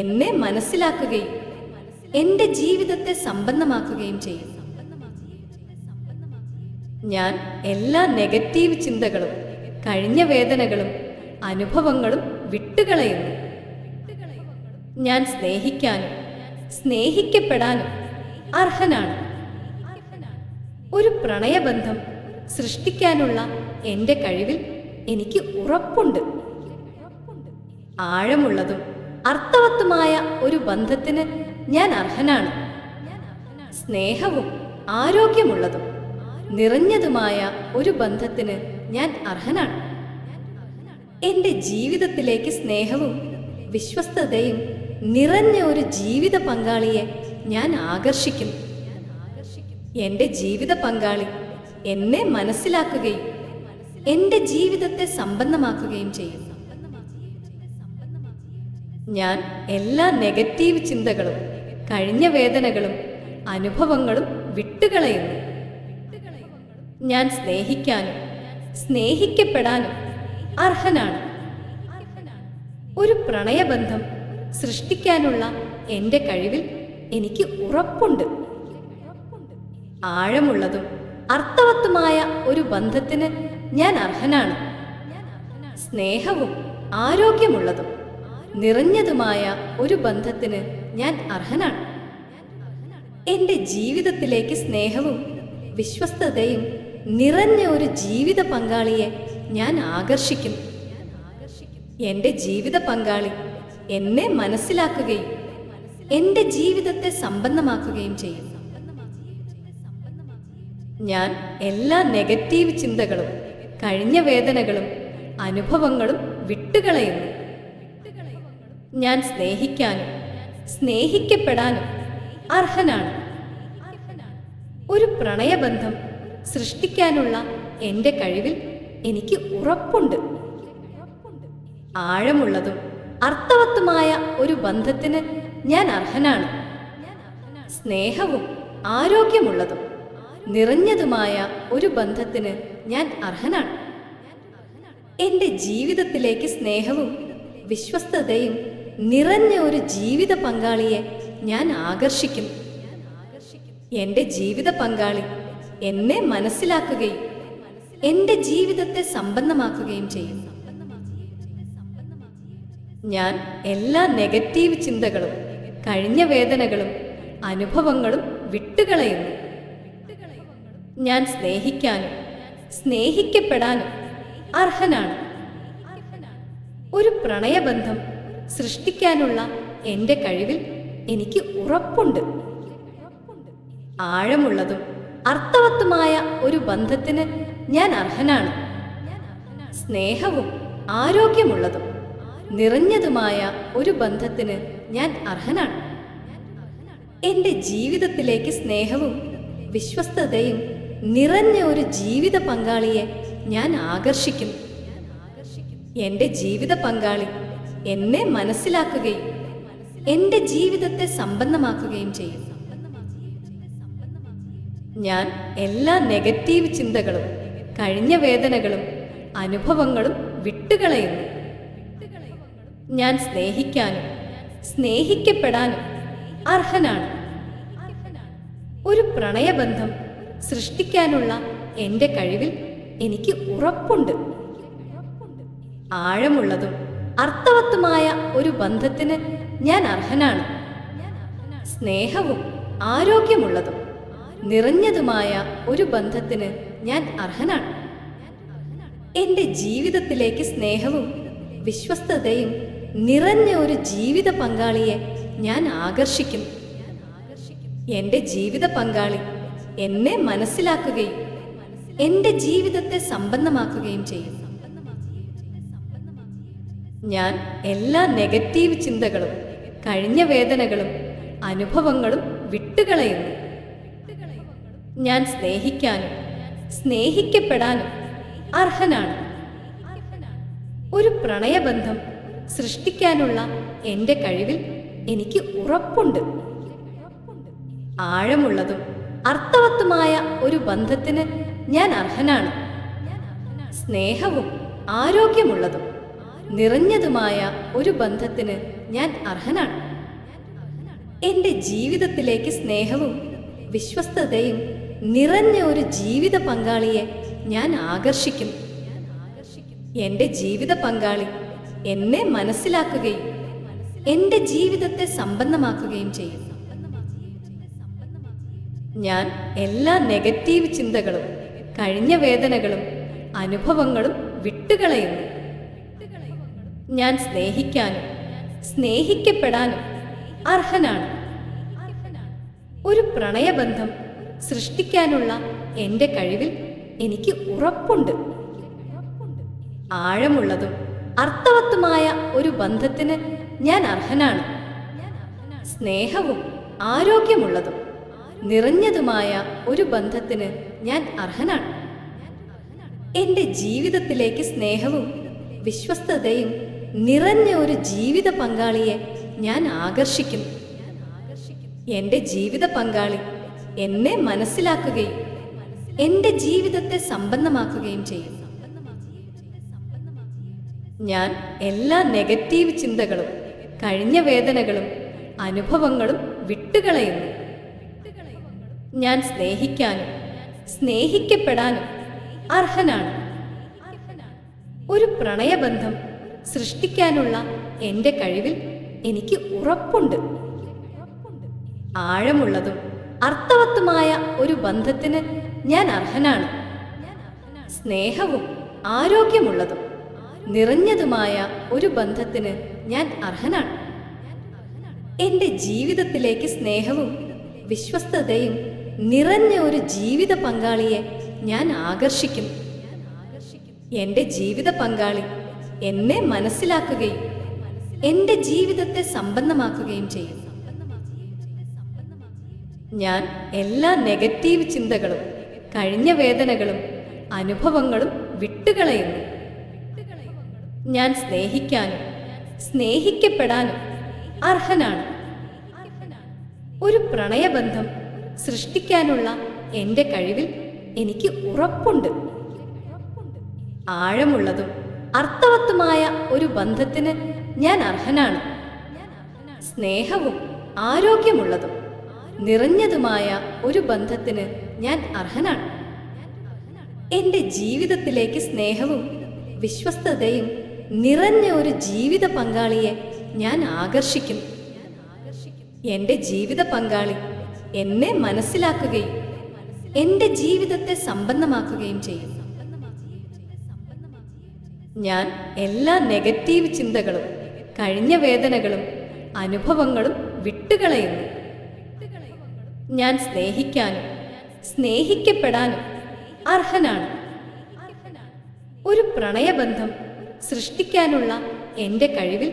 Speaker 1: എന്നെ മനസ്സിലാക്കുകയും എൻ്റെ ജീവിതത്തെ സമ്പന്നമാക്കുകയും ചെയ്യും. ഞാൻ എല്ലാ നെഗറ്റീവ് ചിന്തകളും കഴിഞ്ഞ വേദനകളും അനുഭവങ്ങളും വിട്ടുകളയുന്നു. ഞാൻ സ്നേഹിക്കാനും സ്നേഹിക്കപ്പെടാനും അർഹനാണ്. ഒരു പ്രണയബന്ധം സൃഷ്ടിക്കാനുള്ള എൻ്റെ കഴിവിൽ എനിക്ക് ഉറപ്പുണ്ട്. ആഴമുള്ളതും അർത്ഥവത്തുമായ ഒരു ബന്ധത്തിന് ഞാൻ അർഹനാണ്. സ്നേഹവും ആരോഗ്യമുള്ളതും നിറഞ്ഞതുമായ ഒരു ബന്ധത്തിന് ഞാൻ അർഹനാണ്. എൻ്റെ ജീവിതത്തിലേക്ക് സ്നേഹവും വിശ്വസ്തതയും നിറഞ്ഞ ഒരു ജീവിത പങ്കാളിയെ ഞാൻ ആകർഷിക്കുന്നു. എൻ്റെ ജീവിത പങ്കാളി എന്നെ മനസ്സിലാക്കുകയും എൻ്റെ ജീവിതത്തെ സമ്പന്നമാക്കുകയും ചെയ്യും. ഞാൻ എല്ലാ നെഗറ്റീവ് ചിന്തകളും കഴിഞ്ഞ വേദനകളും അനുഭവങ്ങളും വിട്ടുകളയുന്നു. ഞാൻ സ്നേഹിക്കാനും സ്നേഹിക്കപ്പെടാനും അർഹനാണ്. ഒരു പ്രണയബന്ധം സൃഷ്ടിക്കാനുള്ള എൻ്റെ കഴിവിൽ എനിക്ക് ഉറപ്പുണ്ട്. ആഴമുള്ളതും അർത്ഥവത്തുമായ ഒരു ബന്ധത്തിന് ഞാൻ അർഹനാണ്. സ്നേഹവും ആരോഗ്യമുള്ളതും നിറഞ്ഞതുമായ ഒരു ബന്ധത്തിന് ഞാൻ അർഹനാണ്. എൻ്റെ ജീവിതത്തിലേക്ക് സ്നേഹവും വിശ്വസ്തതയും നിറഞ്ഞ ഒരു ജീവിത പങ്കാളിയെ ഞാൻ ആകർഷിക്കുന്നു. എൻ്റെ ജീവിത പങ്കാളി എന്നെ മനസ്സിലാക്കുകയും എൻ്റെ ജീവിതത്തെ സമ്പന്നമാക്കുകയും ചെയ്യും. ഞാൻ എല്ലാ നെഗറ്റീവ് ചിന്തകളും കഴിഞ്ഞ വേദനകളും അനുഭവങ്ങളും വിട്ടുകളയുന്നു. ഞാൻ സ്നേഹിക്കാനും സ്നേഹിക്കപ്പെടാനും അർഹനാണ്. ഒരു പ്രണയബന്ധം സൃഷ്ടിക്കാനുള്ള എൻ്റെ കഴിവിൽ എനിക്ക് ഉറപ്പുണ്ട്. ആഴമുള്ളതും അർത്ഥവത്തുമായ ഒരു ബന്ധത്തിന് ഞാൻ അർഹനാണ്. സ്നേഹവും ആരോഗ്യമുള്ളതും നിറഞ്ഞതുമായ ഒരു ബന്ധത്തിന് ഞാൻ അർഹനാണ്. എൻ്റെ ജീവിതത്തിലേക്ക് സ്നേഹവും വിശ്വസ്തതയും നിറഞ്ഞ ഒരു ജീവിത പങ്കാളിയെ ഞാൻ ആകർഷിക്കുന്നു. എൻ്റെ ജീവിത പങ്കാളി എന്നെ മനസ്സിലാക്കുകയും എൻ്റെ ജീവിതത്തെ സമ്പന്നമാക്കുകയും ചെയ്യും. ഞാൻ എല്ലാ നെഗറ്റീവ് ചിന്തകളും കഴിഞ്ഞ വേദനകളും അനുഭവങ്ങളും വിട്ടുകളയുന്നു. ഞാൻ സ്നേഹിക്കാനും സ്നേഹിക്കപ്പെടാനും അർഹനാണ്. ഒരു പ്രണയബന്ധം സൃഷ്ടിക്കാനുള്ള എൻ്റെ കഴിവിൽ എനിക്ക് ഉറപ്പുണ്ട്. ആഴമുള്ളതും അർത്ഥവത്തുമായ ഒരു ബന്ധത്തിന് ഞാൻ അർഹനാണ്. സ്നേഹവും ആരോഗ്യമുള്ളതും നിറഞ്ഞതുമായ ഒരു ബന്ധത്തിന് ഞാൻ അർഹനാണ്. എൻ്റെ ജീവിതത്തിലേക്ക് സ്നേഹവും വിശ്വസ്തതയും നിറഞ്ഞ ഒരു ജീവിത പങ്കാളിയെ ഞാൻ ആകർഷിക്കുന്നു. എൻ്റെ ജീവിത പങ്കാളി എന്നെ മനസ്സിലാക്കുകയും എൻ്റെ ജീവിതത്തെ സമ്പന്നമാക്കുകയും ചെയ്യും. ഞാൻ എല്ലാ നെഗറ്റീവ് ചിന്തകളും കഴിഞ്ഞ വേദനകളും അനുഭവങ്ങളും വിട്ടുകളയുന്നു. ഞാൻ സ്നേഹിക്കാനും സ്നേഹിക്കപ്പെടാനും അർഹനാണ്. ഒരു പ്രണയബന്ധം സൃഷ്ടിക്കാനുള്ള എൻ്റെ കഴിവിൽ എനിക്ക് ഉറപ്പുണ്ട്. ആഴമുള്ളതും അർത്ഥവത്തുമായ ഒരു ബന്ധത്തിന് ഞാൻ അർഹനാണ്. സ്നേഹവും ആരോഗ്യമുള്ളതും നിറഞ്ഞതുമായ ഒരു ബന്ധത്തിന് ഞാൻ അർഹനാണ്. എൻ്റെ ജീവിതത്തിലേക്ക് സ്നേഹവും വിശ്വസ്തതയും നിറഞ്ഞ ഒരു ജീവിത പങ്കാളിയെ ഞാൻ ആകർഷിക്കുന്നു. എൻ്റെ ജീവിത പങ്കാളി എന്നെ മനസ്സിലാക്കുകയും എൻ്റെ ജീവിതത്തെ സമ്പന്നമാക്കുകയും ചെയ്യും. ഞാൻ എല്ലാ നെഗറ്റീവ് ചിന്തകളും കഴിഞ്ഞ വേദനകളും അനുഭവങ്ങളും വിട്ടുകളയുന്നു. ഞാൻ സ്നേഹിക്കാനും സ്നേഹിക്കപ്പെടാനും അർഹനാണ്. ഒരു പ്രണയബന്ധം സൃഷ്ടിക്കാനുള്ള എൻ്റെ കഴിവിൽ എനിക്ക് ഉറപ്പുണ്ട്. ആഴമുള്ളതും അർത്ഥവത്തുമായ ഒരു ബന്ധത്തിന് ഞാൻ അർഹനാണ്. സ്നേഹവും ആരോഗ്യമുള്ളതും നിറഞ്ഞതുമായ ഒരു ബന്ധത്തിന് ഞാൻ അർഹനാണ്. എൻ്റെ ജീവിതത്തിലേക്ക് സ്നേഹവും വിശ്വസ്തതയും നിറഞ്ഞ ഒരു ജീവിത പങ്കാളിയെ ഞാൻ ആകർഷിക്കുന്നു. എൻ്റെ ജീവിത പങ്കാളി എന്നെ മനസ്സിലാക്കുകയും എൻ്റെ ജീവിതത്തെ സമ്പന്നമാക്കുകയും ചെയ്യും. ഞാൻ എല്ലാ നെഗറ്റീവ് ചിന്തകളും കഴിഞ്ഞ വേദനകളും അനുഭവങ്ങളും വിട്ടുകളയുന്നു. ഞാൻ സ്നേഹിക്കാനും സ്നേഹിക്കപ്പെടാനും അർഹനാണ്. ഒരു പ്രണയബന്ധം സൃഷ്ടിക്കാനുള്ള എൻ്റെ കഴിവിൽ എനിക്ക് ഉറപ്പുണ്ട്. ആഴമുള്ളതും അർത്ഥവത്തുമായ ഒരു ബന്ധത്തിന് ഞാൻ അർഹനാണ്. സ്നേഹവും ആരോഗ്യമുള്ളതും നിറഞ്ഞതുമായ ഒരു ബന്ധത്തിന് ഞാൻ അർഹനാണ്. എൻ്റെ ജീവിതത്തിലേക്ക് സ്നേഹവും വിശ്വസ്തതയും നിറഞ്ഞ ഒരു ജീവിത പങ്കാളിയെ ഞാൻ ആകർഷിക്കുന്നു. എൻ്റെ ജീവിത പങ്കാളി എന്നെ മനസ്സിലാക്കുകയും എൻ്റെ ജീവിതത്തെ സമ്പന്നമാക്കുകയും ചെയ്യും. ഞാൻ എല്ലാ നെഗറ്റീവ് ചിന്തകളും കഴിഞ്ഞ വേദനകളും അനുഭവങ്ങളും വിട്ടുകളയുന്നു. ഞാൻ സ്നേഹിക്കാനും സ്നേഹിക്കപ്പെടാനും അർഹനാണ്. ഒരു പ്രണയബന്ധം സൃഷ്ടിക്കാനുള്ള എൻ്റെ കഴിവിൽ എനിക്ക് ഉറപ്പുണ്ട്. ആഴമുള്ളതും അർത്ഥവത്തുമായ ഒരു ബന്ധത്തിന് ഞാൻ അർഹനാണ്. സ്നേഹവും ആരോഗ്യമുള്ളതും നിറഞ്ഞതുമായ ഒരു ബന്ധത്തിന് ഞാൻ അർഹനാണ്. എൻ്റെ ജീവിതത്തിലേക്ക് സ്നേഹവും വിശ്വസ്തതയും നിറഞ്ഞ ഒരു ജീവിത പങ്കാളിയെ ഞാൻ ആകർഷിക്കുന്നു. എൻ്റെ ജീവിത പങ്കാളി എന്നെ മനസ്സിലാക്കുകയും എൻ്റെ ജീവിതത്തെ സമ്പന്നമാക്കുകയും ചെയ്യും. ഞാൻ എല്ലാ നെഗറ്റീവ് ചിന്തകളും കഴിഞ്ഞ വേദനകളും അനുഭവങ്ങളും വിട്ടുകളയുന്നു. ഞാൻ സ്നേഹിക്കാനും സ്നേഹിക്കപ്പെടാനും അർഹനാണ്. ഒരു പ്രണയബന്ധം സൃഷ്ടിക്കാനുള്ള എൻ്റെ കഴിവിൽ എനിക്ക് ഉറപ്പുണ്ട്. ആഴമുള്ളതും അർത്ഥവത്തുമായ ഒരു ബന്ധത്തിന് ഞാൻ അർഹനാണ്. സ്നേഹവും ആരോഗ്യമുള്ളതും നിറഞ്ഞതുമായ ഒരു ബന്ധത്തിന് ഞാൻ അർഹനാണ്. എൻ്റെ ജീവിതത്തിലേക്ക് സ്നേഹവും വിശ്വസ്തതയും നിറഞ്ഞ ഒരു ജീവിത പങ്കാളിയെ ഞാൻ ആകർഷിക്കുന്നു. എൻ്റെ ജീവിത പങ്കാളി എന്നെ മനസ്സിലാക്കുകയും എൻ്റെ ജീവിതത്തെ സമ്പന്നമാക്കുകയും ചെയ്യും. ഞാൻ എല്ലാ നെഗറ്റീവ് ചിന്തകളും കഴിഞ്ഞ വേദനകളും അനുഭവങ്ങളും വിട്ടുകളയുന്നു. ഞാൻ സ്നേഹിക്കാനും സ്നേഹിക്കപ്പെടാനും അർഹനാണ്. ഒരു പ്രണയബന്ധം സൃഷ്ടിക്കാനുള്ള എൻ്റെ കഴിവിൽ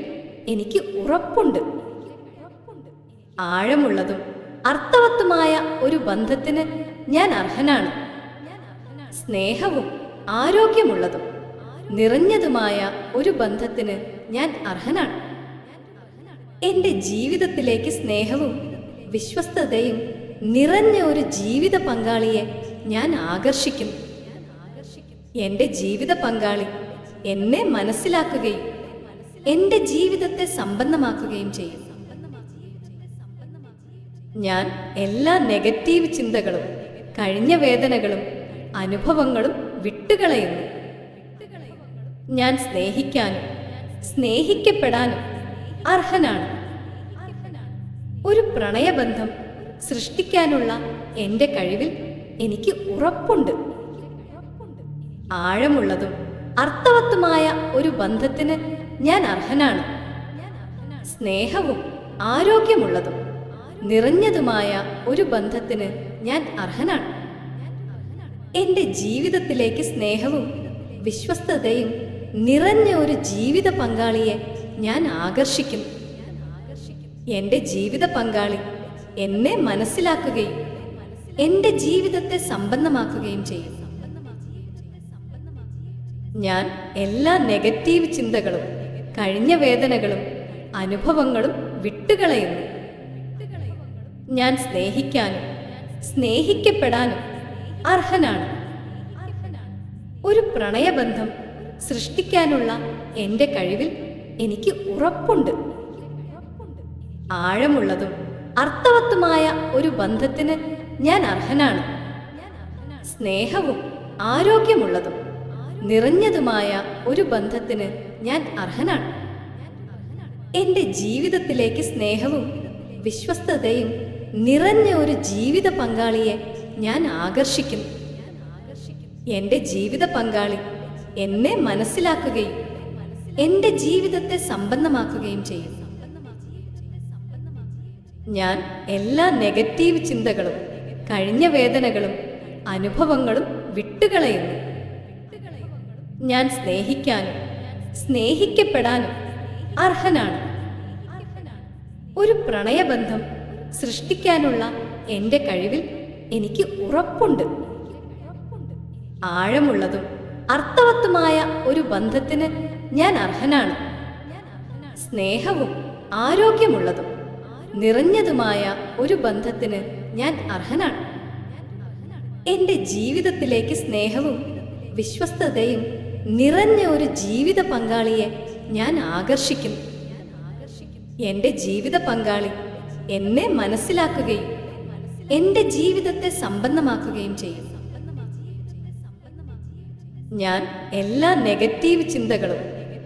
Speaker 1: എനിക്ക് ഉറപ്പുണ്ട്. ആഴമുള്ളതും അർത്ഥവത്തുമായ ഒരു ബന്ധത്തിന് ഞാൻ അർഹനാണ്. സ്നേഹവും ആരോഗ്യമുള്ളതും നിറഞ്ഞതുമായ ഒരു ബന്ധത്തിന് ഞാൻ അർഹനാണ്. എൻ്റെ ജീവിതത്തിലേക്ക് സ്നേഹവും വിശ്വസ്തതയും നിറഞ്ഞ ഒരു ജീവിത പങ്കാളിയെ ഞാൻ ആകർഷിക്കുന്നു. എൻ്റെ ജീവിത പങ്കാളി എന്നെ മനസ്സിലാക്കുകയും എൻ്റെ ജീവിതത്തെ സമ്പന്നമാക്കുകയും ചെയ്യും. ഞാൻ എല്ലാ നെഗറ്റീവ് ചിന്തകളും കഴിഞ്ഞ വേദനകളും അനുഭവങ്ങളും വിട്ടുകളയുന്നു. ഞാൻ സ്നേഹിക്കാനും സ്നേഹിക്കപ്പെടാനും അർഹനാണ്. ഒരു പ്രണയബന്ധം സൃഷ്ടിക്കാനുള്ള എൻ്റെ കഴിവിൽ എനിക്ക് ഉറപ്പുണ്ട്. ആഴമുള്ളതും അർത്ഥവത്തുമായ ഒരു ബന്ധത്തിന് ഞാൻ അർഹനാണ്. സ്നേഹവും ആരോഗ്യമുള്ളതും നിറഞ്ഞതുമായ ഒരു ബന്ധത്തിന് ഞാൻ അർഹനാണ്. എൻ്റെ ജീവിതത്തിലേക്ക് സ്നേഹവും വിശ്വസ്തതയും നിറഞ്ഞ ഒരു ജീവിത പങ്കാളിയെ ഞാൻ ആകർഷിക്കുന്നു. എൻ്റെ ജീവിത പങ്കാളി എന്നെ മനസ്സിലാക്കുകയും എൻ്റെ ജീവിതത്തെ സമ്പന്നമാക്കുകയും ചെയ്യും. ഞാൻ എല്ലാ നെഗറ്റീവ് ചിന്തകളും കഴിഞ്ഞ വേദനകളും അനുഭവങ്ങളും വിട്ടുകളയുന്നു. ഞാൻ സ്നേഹിക്കാനും സ്നേഹിക്കപ്പെടാനും അർഹനാണ്. ഒരു പ്രണയബന്ധം സൃഷ്ടിക്കാനുള്ള എൻ്റെ കഴിവിൽ എനിക്ക് ഉറപ്പുണ്ട്. ആഴമുള്ളതും അർത്ഥവത്തുമായ ഒരു ബന്ധത്തിന് ഞാൻ അർഹനാണ്. സ്നേഹവും ആരോഗ്യമുള്ളതും നിറഞ്ഞതുമായ ഒരു ബന്ധത്തിന് ഞാൻ അർഹനാണ്. എൻ്റെ ജീവിതത്തിലേക്ക് സ്നേഹവും വിശ്വസ്തതയും നിറഞ്ഞ ഒരു ജീവിത പങ്കാളിയെ ഞാൻ ആകർഷിക്കുന്നു. എൻ്റെ ജീവിത പങ്കാളി എന്നെ മനസ്സിലാക്കുകയും എൻ്റെ ജീവിതത്തെ സമ്പന്നമാക്കുകയും ചെയ്യും. ഞാൻ എല്ലാ നെഗറ്റീവ് ചിന്തകളും കഴിഞ്ഞ വേദനകളും അനുഭവങ്ങളും വിട്ടുകളയുന്നു. ഞാൻ സ്നേഹിക്കാനും സ്നേഹിക്കപ്പെടാനും അർഹനാണ്. ഒരു പ്രണയബന്ധം സൃഷ്ടിക്കാനുള്ള എൻ്റെ കഴിവിൽ എനിക്ക് ഉറപ്പുണ്ട്. ആഴമുള്ളതും അർത്ഥവത്തുമായ ഒരു ബന്ധത്തിന് ഞാൻ അർഹനാണ്. സ്നേഹവും ആരോഗ്യമുള്ളതും നിറഞ്ഞതുമായ ഒരു ബന്ധത്തിന് ഞാൻ അർഹനാണ്. എൻ്റെ ജീവിതത്തിലേക്ക് സ്നേഹവും വിശ്വസ്തതയും നിറഞ്ഞ ഒരു ജീവിത പങ്കാളിയെ ഞാൻ ആകർഷിക്കുന്നു. എൻ്റെ ജീവിത പങ്കാളി എന്നെ മനസ്സിലാക്കുകയും എൻ്റെ ജീവിതത്തെ സമ്പന്നമാക്കുകയും ചെയ്യും. ഞാൻ എല്ലാ നെഗറ്റീവ് ചിന്തകളും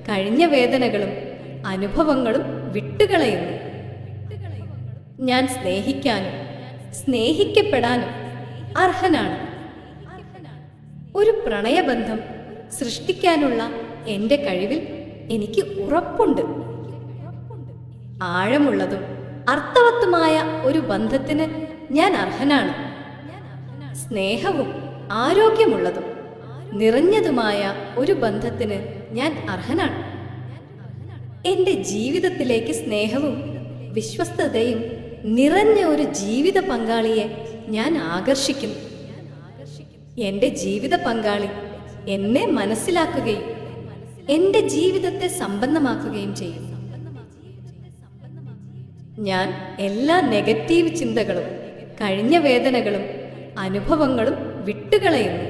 Speaker 1: കഴിഞ്ഞ വേദനകളും അനുഭവങ്ങളും വിട്ടുകളയുന്നു. ഞാൻ സ്നേഹിക്കാനും സ്നേഹിക്കപ്പെടാനും അർഹനാണ്. ഒരു പ്രണയബന്ധം സൃഷ്ടിക്കാനുള്ള എൻ്റെ കഴിവിൽ എനിക്ക് ഉറപ്പുണ്ട്. ആഴമുള്ളതും അർത്ഥവത്തുമായ ഒരു ബന്ധത്തിന് ഞാൻ അർഹനാണ്. സ്നേഹവും ആരോഗ്യമുള്ളതും നിറഞ്ഞതുമായ ഒരു ബന്ധത്തിന് ഞാൻ അർഹനാണ്. എൻ്റെ ജീവിതത്തിലേക്ക് സ്നേഹവും വിശ്വസ്തതയും നിറഞ്ഞ ഒരു ജീവിത പങ്കാളിയെ ഞാൻ ആകർഷിക്കുന്നു. എൻ്റെ ജീവിത പങ്കാളി എന്നെ മനസ്സിലാക്കുകയും എൻ്റെ ജീവിതത്തെ സമ്പന്നമാക്കുകയും ചെയ്യും. ഞാൻ എല്ലാ നെഗറ്റീവ് ചിന്തകളും കഴിഞ്ഞ വേദനകളും അനുഭവങ്ങളും വിട്ടുകളയുന്നു.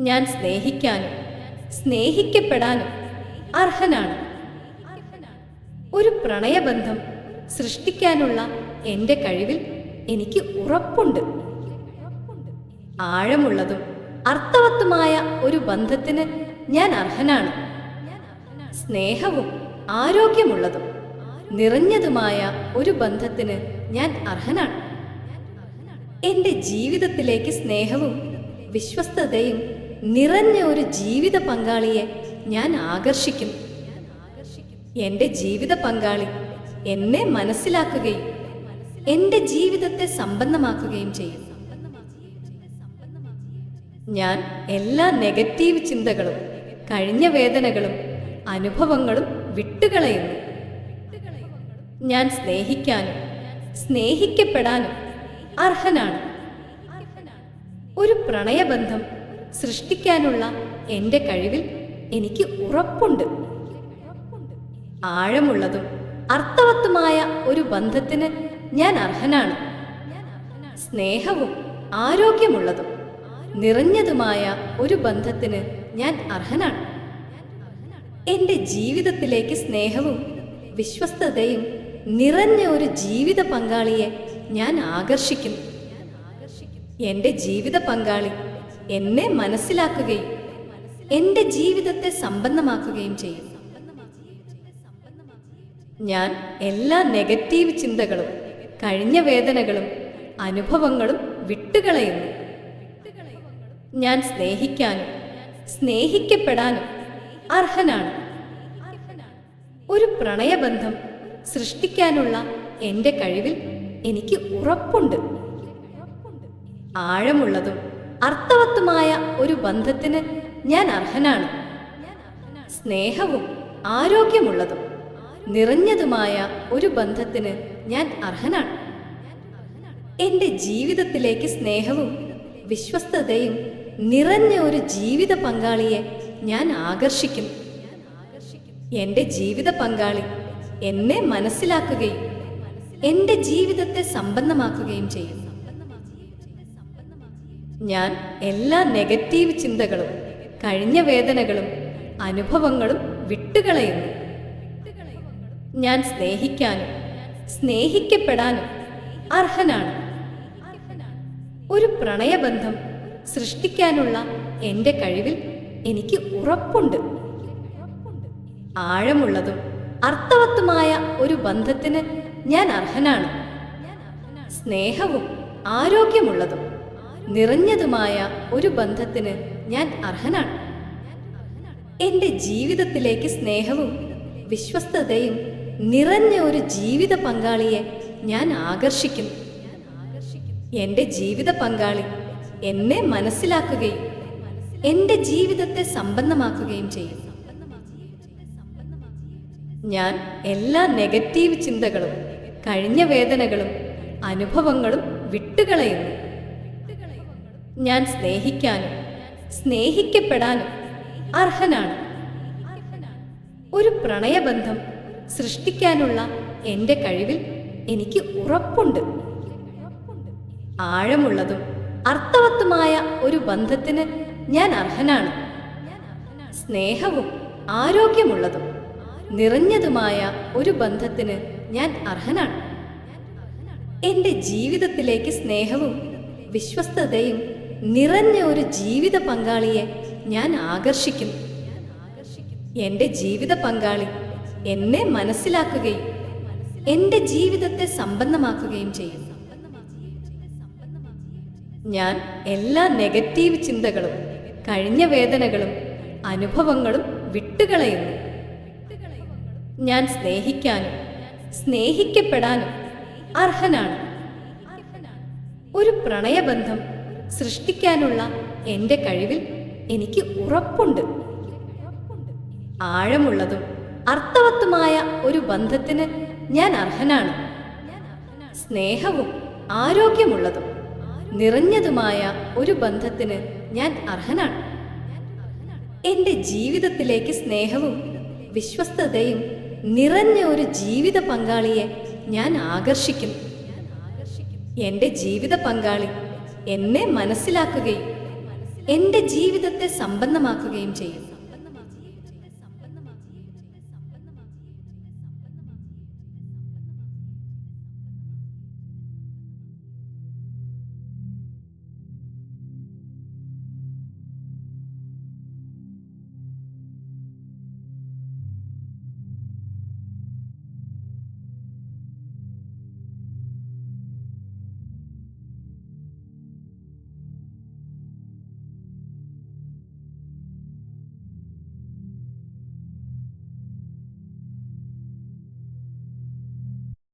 Speaker 1: ഞാൻ സ്നേഹിക്കാനും സ്നേഹിക്കപ്പെടാനും അർഹനാണ്. ഒരു പ്രണയബന്ധം സൃഷ്ടിക്കാനുള്ള എൻ്റെ കഴിവിൽ എനിക്ക് ഉറപ്പുണ്ട്. ആഴമുള്ളതും അർത്ഥവത്തുമായ ഒരു ബന്ധത്തിന് ഞാൻ അർഹനാണ്. സ്നേഹവും ആരോഗ്യമുള്ളതും നിറഞ്ഞതുമായ ഒരു ബന്ധത്തിന് ഞാൻ അർഹനാണ്. എൻ്റെ ജീവിതത്തിലേക്ക് സ്നേഹവും വിശ്വസ്തതയും നിറഞ്ഞ ഒരു ജീവിത പങ്കാളിയെ ഞാൻ ആകർഷിക്കുന്നു. എൻ്റെ ജീവിത പങ്കാളി എന്നെ മനസ്സിലാക്കുകയും എൻ്റെ ജീവിതത്തെ സമ്പന്നമാക്കുകയും ചെയ്യും. ഞാൻ എല്ലാ നെഗറ്റീവ് ചിന്തകളും കഴിഞ്ഞ വേദനകളും അനുഭവങ്ങളും വിട്ടുകളയുന്നു. ഞാൻ സ്നേഹിക്കാനും സ്നേഹിക്കപ്പെടാനും അർഹനാണ്. ഒരു പ്രണയബന്ധം സൃഷ്ടിക്കാനുള്ള എൻ്റെ കഴിവിൽ എനിക്ക് ഉറപ്പുണ്ട്. ആഴമുള്ളതും അർത്ഥവത്തുമായ ഒരു ബന്ധത്തിന് ഞാൻ അർഹനാണ്. സ്നേഹവും ആരോഗ്യമുള്ളതും നിറഞ്ഞതുമായ ഒരു ബന്ധത്തിന് ഞാൻ അർഹനാണ്. എൻ്റെ ജീവിതത്തിലേക്ക് സ്നേഹവും വിശ്വസ്തതയും നിറഞ്ഞ ഒരു ജീവിത പങ്കാളിയെ ഞാൻ ആകർഷിക്കുന്നു. എൻ്റെ ജീവിത പങ്കാളി എന്നെ മനസ്സിലാക്കുകയും എൻ്റെ ജീവിതത്തെ സമ്പന്നമാക്കുകയും ചെയ്യും. ഞാൻ എല്ലാ നെഗറ്റീവ് ചിന്തകളും കഴിഞ്ഞ വേദനകളും അനുഭവങ്ങളും വിട്ടുകളയുന്നു. ഞാൻ സ്നേഹിക്കാനും സ്നേഹിക്കപ്പെടാനും അർഹനാണ്. ഒരു പ്രണയബന്ധം സൃഷ്ടിക്കാനുള്ള എൻ്റെ കഴിവിൽ എനിക്ക് ഉറപ്പുണ്ട്. ആഴമുള്ളതും അർത്ഥവത്തുമായ ഒരു ബന്ധത്തിന് ഞാൻ അർഹനാണ്. സ്നേഹവും ആരോഗ്യമുള്ളതും നിറഞ്ഞതുമായ ഒരു ബന്ധത്തിന് ഞാൻ അർഹനാണ്. എൻ്റെ ജീവിതത്തിലേക്ക് സ്നേഹവും വിശ്വസ്തതയും നിറഞ്ഞ ഒരു ജീവിത പങ്കാളിയെ ഞാൻ ആകർഷിക്കുന്നു. എൻ്റെ ജീവിത പങ്കാളി എന്നെ മനസ്സിലാക്കുകയും എൻ്റെ ജീവിതത്തെ സമ്പന്നമാക്കുകയും ചെയ്യും. ഞാൻ എല്ലാ നെഗറ്റീവ് ചിന്തകളും കഴിഞ്ഞ വേദനകളും അനുഭവങ്ങളും വിട്ടുകളയുന്നു. ഞാൻ സ്നേഹിക്കാനും സ്നേഹിക്കപ്പെടാനും അർഹനാണ്. ഒരു പ്രണയബന്ധം സൃഷ്ടിക്കാനുള്ള എൻ്റെ കഴിവിൽ എനിക്ക് ഉറപ്പുണ്ട്. ആഴമുള്ളതും അർത്ഥവത്തുമായ ഒരു ബന്ധത്തിന് ഞാൻ അർഹനാണ്. സ്നേഹവും ആരോഗ്യമുള്ളതും നിറഞ്ഞതുമായ ഒരു ബന്ധത്തിന് ഞാൻ അർഹനാണ്. എൻ്റെ ജീവിതത്തിലേക്ക് സ്നേഹവും വിശ്വസ്തതയും നിറഞ്ഞ ഒരു ജീവിത പങ്കാളിയെ ഞാൻ ആകർഷിക്കുന്നു. എൻ്റെ ജീവിത പങ്കാളി എന്നെ മനസ്സിലാക്കുകയും എൻ്റെ ജീവിതത്തെ സമ്പന്നമാക്കുകയും ചെയ്യും. ഞാൻ എല്ലാ നെഗറ്റീവ് ചിന്തകളും കഴിഞ്ഞ വേദനകളും അനുഭവങ്ങളും വിട്ടുകളയുന്നു. ഞാൻ സ്നേഹിക്കാനും സ്നേഹിക്കപ്പെടാനും അർഹനാണ്. ഒരു പ്രണയബന്ധം സൃഷ്ടിക്കാനുള്ള എൻ്റെ കഴിവിൽ എനിക്ക് ഉറപ്പുണ്ട്. ആഴമുള്ളതും അർത്ഥവത്തുമായ ഒരു ബന്ധത്തിന് ഞാൻ അർഹനാണ്. സ്നേഹവും ആരോഗ്യമുള്ളതും നിറഞ്ഞതുമായ ഒരു ബന്ധത്തിന് ഞാൻ അർഹനാണ്. എൻ്റെ ജീവിതത്തിലേക്ക് സ്നേഹവും വിശ്വസ്തതയും നിറഞ്ഞ ഒരു ജീവിത പങ്കാളിയെ ഞാൻ ആകർഷിക്കുന്നു. എൻ്റെ ജീവിത പങ്കാളി എന്നെ മനസ്സിലാക്കുകയും എൻ്റെ ജീവിതത്തെ സമ്പന്നമാക്കുകയും ചെയ്യും. ഞാൻ എല്ലാ നെഗറ്റീവ് ചിന്തകളും കഴിഞ്ഞ വേദനകളും അനുഭവങ്ങളും വിട്ടുകളയുന്നു. ഞാൻ സ്നേഹിക്കാനും സ്നേഹിക്കപ്പെടാനും അർഹനാണ്. ഒരു പ്രണയബന്ധം സൃഷ്ടിക്കാനുള്ള എൻ്റെ കഴിവിൽ എനിക്ക് ഉറപ്പുണ്ട്. ആഴമുള്ളതും അർത്ഥവത്തുമായ ഒരു ബന്ധത്തിന് ഞാൻ അർഹനാണ്. സ്നേഹവും ആരോഗ്യമുള്ളതും നിറഞ്ഞതുമായ ഒരു ബന്ധത്തിന് ഞാൻ അർഹനാണ്. എൻ്റെ ജീവിതത്തിലേക്ക് സ്നേഹവും വിശ്വസ്തതയും നിറഞ്ഞ ഒരു ജീവിത പങ്കാളിയെ ഞാൻ ആകർഷിക്കുന്നു. എൻ്റെ ജീവിത പങ്കാളി എന്നെ മനസ്സിലാക്കുകയും എൻ്റെ ജീവിതത്തെ സമ്പന്നമാക്കുകയും ചെയ്യും.